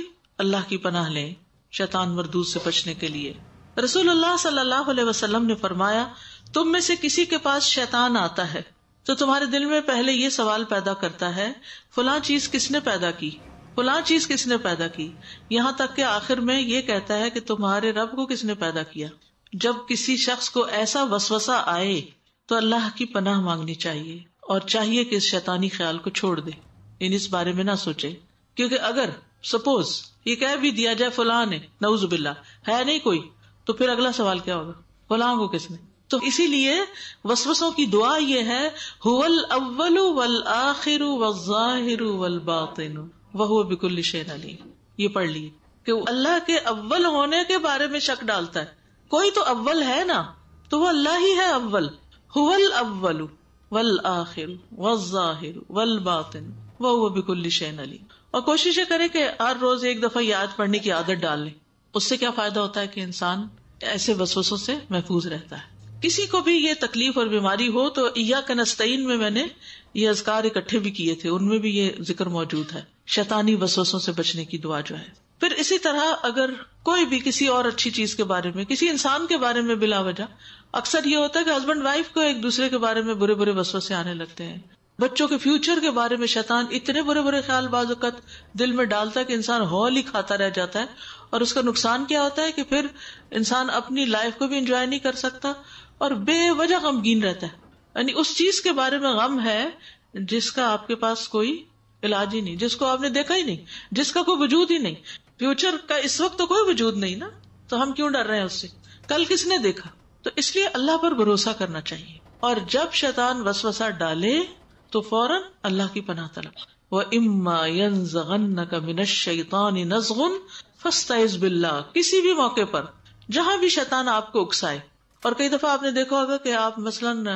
اللہ کی پناہ لیں شیطان مردود سے بچنے کے لیے. رسول اللہ صلی اللہ علیہ وسلم نے فرمایا، تم میں سے کسی کے پاس شیطان آتا ہے تو تمہارے دل میں پہلے یہ سوال پیدا کرتا ہے، فلاں چیز کس نے پیدا کی، فلاں چیز کس نے پیدا کی، یہاں تک کہ آخر میں یہ کہتا ہے کہ تمہارے رب کو کس نے پیدا کیا. جب کسی شخص کو ایسا وسوسہ آئے تو اللہ کی پناہ مانگنی چاہیے اور چاہیے کہ اس شیطانی خیال کو چھوڑ دے، یعنی اس بارے میں نہ سوچے. کیونکہ اگر سپوز یہ کہہ بھی دیا جائے فلاں نے، نعوذ باللہ، ہے نہیں کوئی، تو پھر اگلا سوال کیا ہوگا، فلاں کو کس نے. تو اسی لیے وسوسوں کی دعا یہ ہے، هو الاول والآخر والظاہر والباطن وهو بكل شيء علیم. یہ پڑھ لیے کہ اللہ کے اول ہونے کے بارے میں شک ڈالتا ہے. کوئی تو اول ہے نا، تو وہ اللہ ہی ہے اول. هو الاول والآخر والظاہر والباطن وهو بكل شيء علیم. اور کوشش کرے کہ ہر روز ایک دفعہ یاد پڑھنے کی عادت ڈال لیں. اس سے کیا فائدہ ہوتا ہے کہ انسان ایسے وسوسوں سے محفوظ رہتا ہے. کسی کو بھی یہ تکلیف اور بیماری ہو تو ایاک نستعین میں نے یہ اذکار اکٹھے بھی کیے تھے، ان میں بھی یہ ذکر موجود ہے، شیطانی وسوسوں سے بچنے کی دعا جو ہے. پھر اسی طرح اگر کوئی بھی کسی اور اچھی چیز کے بارے میں، کسی انسان کے بارے میں بلا وجہ، اکثر یہ ہوتا ہے کہ ہسبینڈ وائف کو ایک دوسرے کے بارے میں برے برے وسوسے آنے لگتے ہیں. بچوں کے فیوچر کے بارے میں شیطان اتنے برے برے خیال بعض اوقات دل میں ڈالتا ہے کہ انسان ہول ہی کھاتا رہ جاتا ہے. اور اس کا نقصان کیا ہوتا ہے کہ پھر انسان اپنی لائف کو بھی انجوائے نہیں کر سکتا اور بے وجہ غمگین رہتا ہے. یعنی اس چیز کے بارے میں غم ہے جس کا آپ کے پاس کوئی علاج ہی نہیں، جس کو آپ نے دیکھا ہی نہیں، جس کا کوئی وجود ہی نہیں. فیوچر کا اس وقت تو کوئی وجود نہیں نا، تو ہم کیوں ڈر رہے ہیں اس سے؟ کل کس نے دیکھا؟ تو اس لیے اللہ پر بھروسہ کرنا چاہیے. اور جب شیطان وسوسہ ڈالے تو فوراً اللہ کی پناہ طلب. وَإِمَّا يَنزَغَنَّكَ مِنَ الشَّيْطَانِ نَزْغٌ فَاسْتَعِذْ بِاللَّهِ. کسی بھی موقع پر جہاں بھی شیطان آپ کو اکسائے. اور کئی دفعہ آپ نے دیکھا ہوگا کہ آپ مثلاً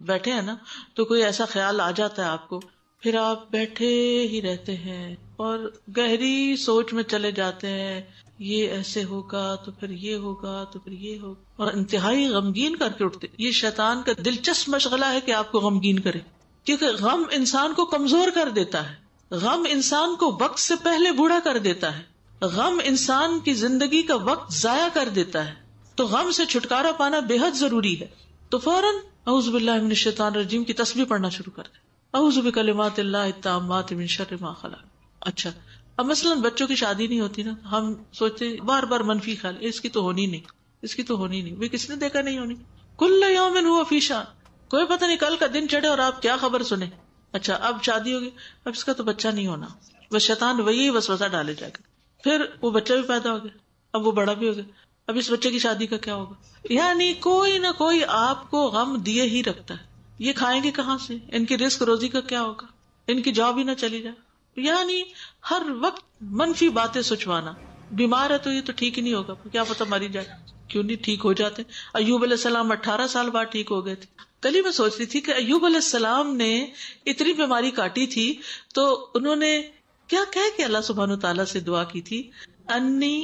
بیٹھے ہیں نا, تو کوئی ایسا خیال آ جاتا ہے آپ کو, پھر آپ بیٹھے ہی رہتے ہیں اور گہری سوچ میں چلے جاتے ہیں, یہ ایسے ہوگا تو پھر یہ ہوگا تو پھر یہ ہوگا, اور انتہائی غمگین کر کے اٹھتے. یہ شیطان کا دلچسپ مشغلہ ہے کہ آپ کو غمگین کرے, کیونکہ غم انسان کو کمزور کر دیتا ہے, غم انسان کو وقت سے پہلے بوڑھا کر دیتا ہے, غم انسان کی زندگی کا وقت ضائع کر دیتا ہے. تو غم سے چھٹکارا پانا بے حد ضروری ہے. تو فوراً اعوذ باللہ من الشیطان الرجیم کی تسبیح پڑھنا شروع کر دیں. اعوذ بکلمات اللہ التامات من شر ما خلق. اچھا, اب مثلاً بچوں کی شادی نہیں ہوتی نا, ہم سوچتے بار بار منفی خیال, اس کی تو ہونی نہیں, اس کی تو ہونی نہیں, وہ کس نے دیکھا نہیں ہونی. کل یوم ہوا فی شان, کوئی پتہ نہیں کل کا دن چڑھے اور آپ کیا خبر سنیں. اچھا اب شادی ہوگی, اب اس کا تو بچہ نہیں ہونا, بس شیطان وہی وسوسہ ڈالے جائے گا. پھر وہ بچہ بھی پیدا ہو گیا, اب وہ بڑا بھی ہو گیا, اب اس بچے کی شادی کا کیا ہوگا. یعنی کوئی نہ کوئی آپ کو غم دیے ہی رکھتا ہے. یہ کھائیں گے کہاں سے, ان کی رزق روزی کا کیا ہوگا, ان کی جاب ہی نہ چلی جائے. یعنی ہر وقت منفی باتیں سوچوانا. بیمار ہے تو یہ تو ٹھیک ہی نہیں ہوگا, کیا پتہ ماری جائے. کیوں نہیں ٹھیک ہو جاتے. ایوب علیہ السلام 18 سال بعد ٹھیک ہو گئے تھے. کل ہی میں سوچ رہی تھی کہ ایوب علیہ السلام نے اتنی بیماری کاٹی تھی تو انہوں نے کیا کہہ کے اللہ سبحانہ تعالیٰ سے دعا کی تھی, انی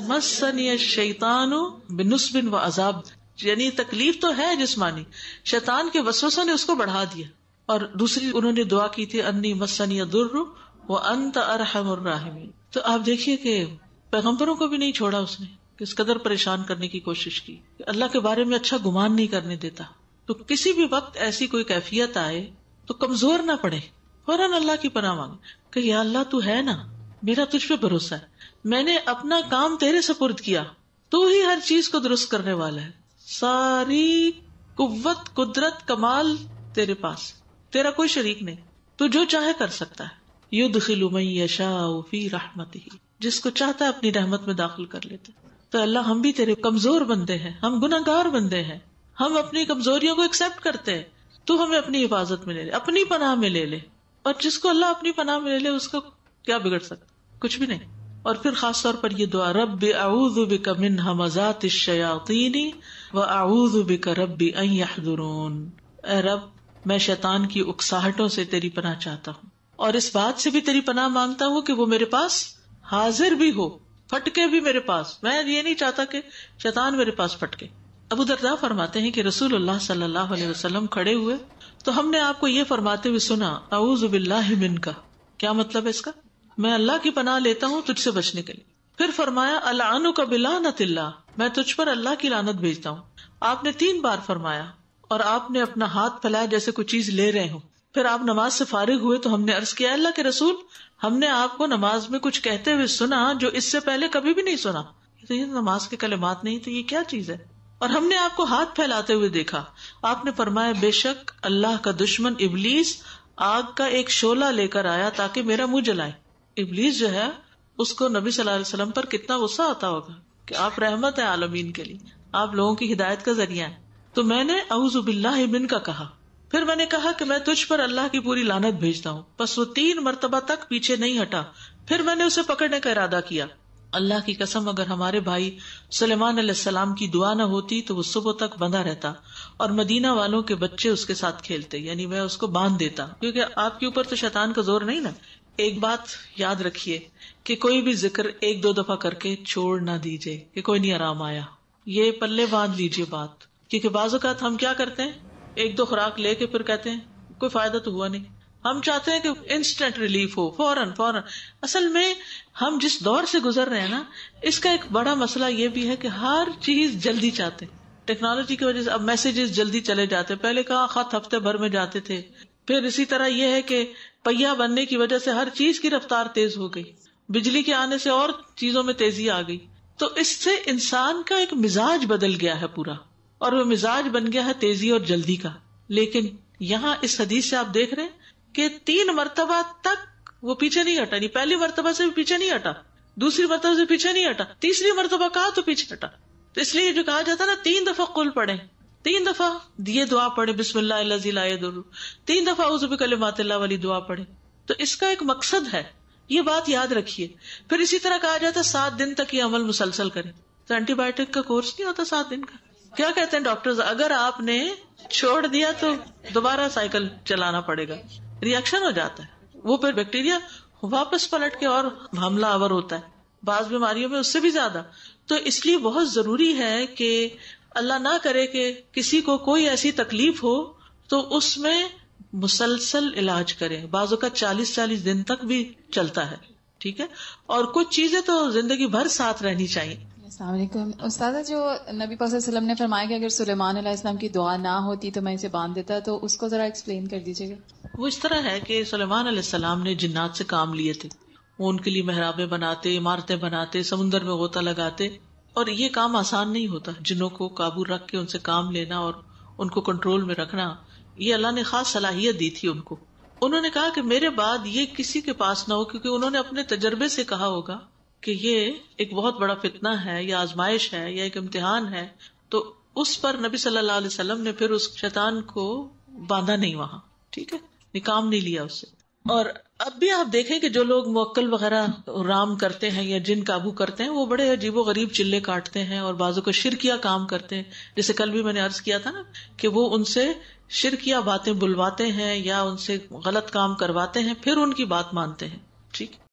مسنی الشیطان بنصب و عذاب. یعنی تکلیف تو ہے جسمانی, شیطان کے وسوسہ نے اس کو بڑھا دیا. اور دوسری انہوں نے دعا کی تھی انی مسنی الضر وانت ارحم الراحمین. تو آپ دیکھیے کہ پیغمبروں کو بھی نہیں چھوڑا اس نے, کس قدر پریشان کرنے کی کوشش کی. اللہ کے بارے میں اچھا گمان نہیں کرنے دیتا. تو کسی بھی وقت ایسی کوئی کیفیت آئے تو کمزور نہ پڑے, فوراً اللہ کی پناہ مانگے کہ یا اللہ تو ہے نا, میرا تجھ پہ بھروسہ ہے, میں نے اپنا کام تیرے سپرد کیا, تو ہی ہر چیز کو درست کرنے والا ہے, ساری قوت قدرت کمال تیرے پاس, تیرا کوئی شریک نہیں, تو جو چاہے کر سکتا ہے. یدخل من یشاء فی رحمتہ, جس کو چاہتا ہے اپنی رحمت میں داخل کر لیتے. تو اللہ ہم بھی تیرے کمزور بندے ہیں, ہم گناہگار بندے ہیں, ہم اپنی کمزوریوں کو ایکسپٹ کرتے ہیں, تو ہمیں اپنی حفاظت میں لے لے, اپنی پناہ میں لے لے. اور جس کو اللہ اپنی پناہ میں لے لے اس کو کیا بگڑ سکتا, کچھ بھی نہیں. اور پھر خاص طور پر یہ دعا, رب اعوذ بک من ہمزات الشیاطین واعوذ بک رب ان یحضرون. اے رب میں شیطان کی اکساہٹوں سے تیری پناہ چاہتا ہوں, اور اس بات سے بھی تیری پناہ مانگتا ہوں کہ وہ میرے پاس حاضر بھی ہو, پھٹکے بھی میرے پاس. میں یہ نہیں چاہتا کہ شیطان میرے پاس پھٹکے. ابو درداء فرماتے ہیں کہ رسول اللہ صلی اللہ علیہ وسلم کھڑے ہوئے تو ہم نے آپ کو یہ فرماتے ہوئے سنا, اعوذ باللہ منک. کیا مطلب ہے اس کا؟ میں اللہ کی پناہ لیتا ہوں تجھ سے بچنے کے لیے. پھر فرمایا العنک بلعنت اللہ, میں تجھ پر اللہ کی لعنت بھیجتا ہوں. آپ نے 3 بار فرمایا اور آپ نے اپنا ہاتھ پھیلایا جیسے کوئی چیز لے رہے ہوں. پھر آپ نماز سے فارغ ہوئے تو ہم نے عرض کیا, اللہ کے رسول ہم نے آپ کو نماز میں کچھ کہتے ہوئے سنا جو اس سے پہلے کبھی بھی نہیں سنا. تو یہ نماز کے کلمات نہیں تو یہ کیا چیز ہے؟ اور ہم نے آپ کو ہاتھ پھیلاتے ہوئے دیکھا. آپ نے فرمایا بے شک اللہ کا دشمن ابلیس آگ کا ایک شعلہ لے کر آیا تاکہ میرا منہ جلائے. ابلیس جو ہے اس کو نبی صلی اللہ علیہ وسلم پر کتنا غصہ آتا ہوگا کہ آپ رحمت ہے عالمین کے لیے, آپ لوگوں کی ہدایت کا ذریعہ ہے. تو میں نے اعوذ باللہ منک کہا. پھر میں نے کہا کہ میں تجھ پر اللہ کی پوری لعنت بھیجتا ہوں. بس وہ 3 مرتبہ تک پیچھے نہیں ہٹا. پھر میں نے اسے پکڑنے کا ارادہ کیا. اللہ کی قسم اگر ہمارے بھائی سلیمان علیہ السلام کی دعا نہ ہوتی تو وہ صبح تک بندھا رہتا اور مدینہ والوں کے بچے اس کے ساتھ کھیلتے, یعنی میں اس کو باندھ دیتا, کیونکہ آپ کے اوپر تو شیطان کا زور نہیں نا. ایک بات یاد رکھیے کہ کوئی بھی ذکر 1-2 دفعہ کر کے چھوڑ نہ دیجیے کہ کوئی نہیں آرام آیا. یہ پلے باندھ لیجیے بات, کیونکہ بعض اوقات ہم کیا کرتے ہیں 1-2 خوراک لے کے پھر کہتے ہیں کوئی فائدہ تو ہوا نہیں. ہم چاہتے ہیں کہ انسٹنٹ ریلیف ہو, فوراً. اصل میں ہم جس دور سے گزر رہے ہیں نا, اس کا ایک بڑا مسئلہ یہ بھی ہے کہ ہر چیز جلدی چاہتے ہیں. ٹیکنالوجی کی وجہ سے اب میسیجز جلدی چلے جاتے, پہلے کہاں خط ہفتے بھر میں جاتے تھے. پھر اسی طرح یہ ہے کہ پہیا بننے کی وجہ سے ہر چیز کی رفتار تیز ہو گئی, بجلی کے آنے سے اور چیزوں میں تیزی آ گئی. تو اس سے انسان کا ایک مزاج بدل گیا ہے پورا, اور وہ مزاج بن گیا ہے تیزی اور جلدی کا. لیکن یہاں اس حدیث سے آپ دیکھ رہے ہیں کہ 3 مرتبہ تک وہ پیچھے نہیں ہٹا. نہیں, پہلی مرتبہ سے بھی پیچھے نہیں ہٹا, دوسری مرتبہ سے پیچھے نہیں ہٹا, تیسری مرتبہ کہا تو پیچھے ہٹا. تو اس لیے جو کہا جاتا نا 3 دفعہ قل پڑھیں, 3 دفعہ یہ دعا پڑھے بسم اللہ الذی لا یضر, 3 دفعہ اعوذ بکلمات اللہ والی دعا پڑھے. تو اس کا ایک مقصد ہے, یہ بات یاد رکھیے. پھر اسی طرح کہا جاتا 7 دن تک یہ عمل مسلسل کریں. تو اینٹی بایوٹک کا کورس نہیں ہوتا 7 دن کا. کیا کہتے ہیں ڈاکٹرز, اگر آپ نے چھوڑ دیا تو دوبارہ سائیکل چلانا پڑے گا, ریئیکشن ہو جاتا ہے, وہ پھر بیکٹیریا واپس پلٹ کے اور حملہ آور ہوتا ہے, بعض بیماریوں میں اس سے بھی زیادہ. تو اس لیے بہت ضروری ہے کہ اللہ نہ کرے کہ کسی کو کوئی ایسی تکلیف ہو تو اس میں مسلسل علاج کرے, بعض اوقات 40 دن تک بھی چلتا ہے, ٹھیک ہے. اور کچھ چیزیں تو زندگی بھر ساتھ رہنی چاہیے. السلام علیکم استاذہ, جو نبی پاک صلی اللہ علیہ وسلم نے فرمایا کہ اگر سلیمان علیہ السلام کی دعا نہ ہوتی تو میں اسے باندھ دیتا, تو اس کو ذرا ایکسپلین کر دیجیے گا. وہ اس طرح ہے کہ سلیمان علیہ السلام نے جنات سے کام لیے تھے, وہ ان کے لیے محرابیں بناتے, عمارتیں بناتے, سمندر میں غوطہ لگاتے, اور یہ کام آسان نہیں ہوتا. جنوں کو قابو رکھ کے ان سے کام لینا اور ان کو کنٹرول میں رکھنا, یہ اللہ نے خاص صلاحیت دی تھی ان کو. انہوں نے کہا کہ میرے بعد یہ کسی کے پاس نہ ہو, کیونکہ انہوں نے اپنے تجربے سے کہا ہوگا کہ یہ ایک بہت بڑا فتنہ ہے یا آزمائش ہے یا ایک امتحان ہے. تو اس پر نبی صلی اللہ علیہ وسلم نے پھر اس شیطان کو باندھا نہیں وہاں, ٹھیک ہے, کام نہیں لیا اس سے. اور اب بھی آپ دیکھیں کہ جو لوگ موکل وغیرہ رام کرتے ہیں یا جن قابو کرتے ہیں, وہ بڑے عجیب و غریب چلے کاٹتے ہیں اور بعضوں کو شرکیہ کام کرتے ہیں. جیسے کل بھی میں نے عرض کیا تھا نا کہ وہ ان سے شرکیہ باتیں بلواتے ہیں یا ان سے غلط کام کرواتے ہیں, پھر ان کی بات مانتے ہیں, ٹھیک.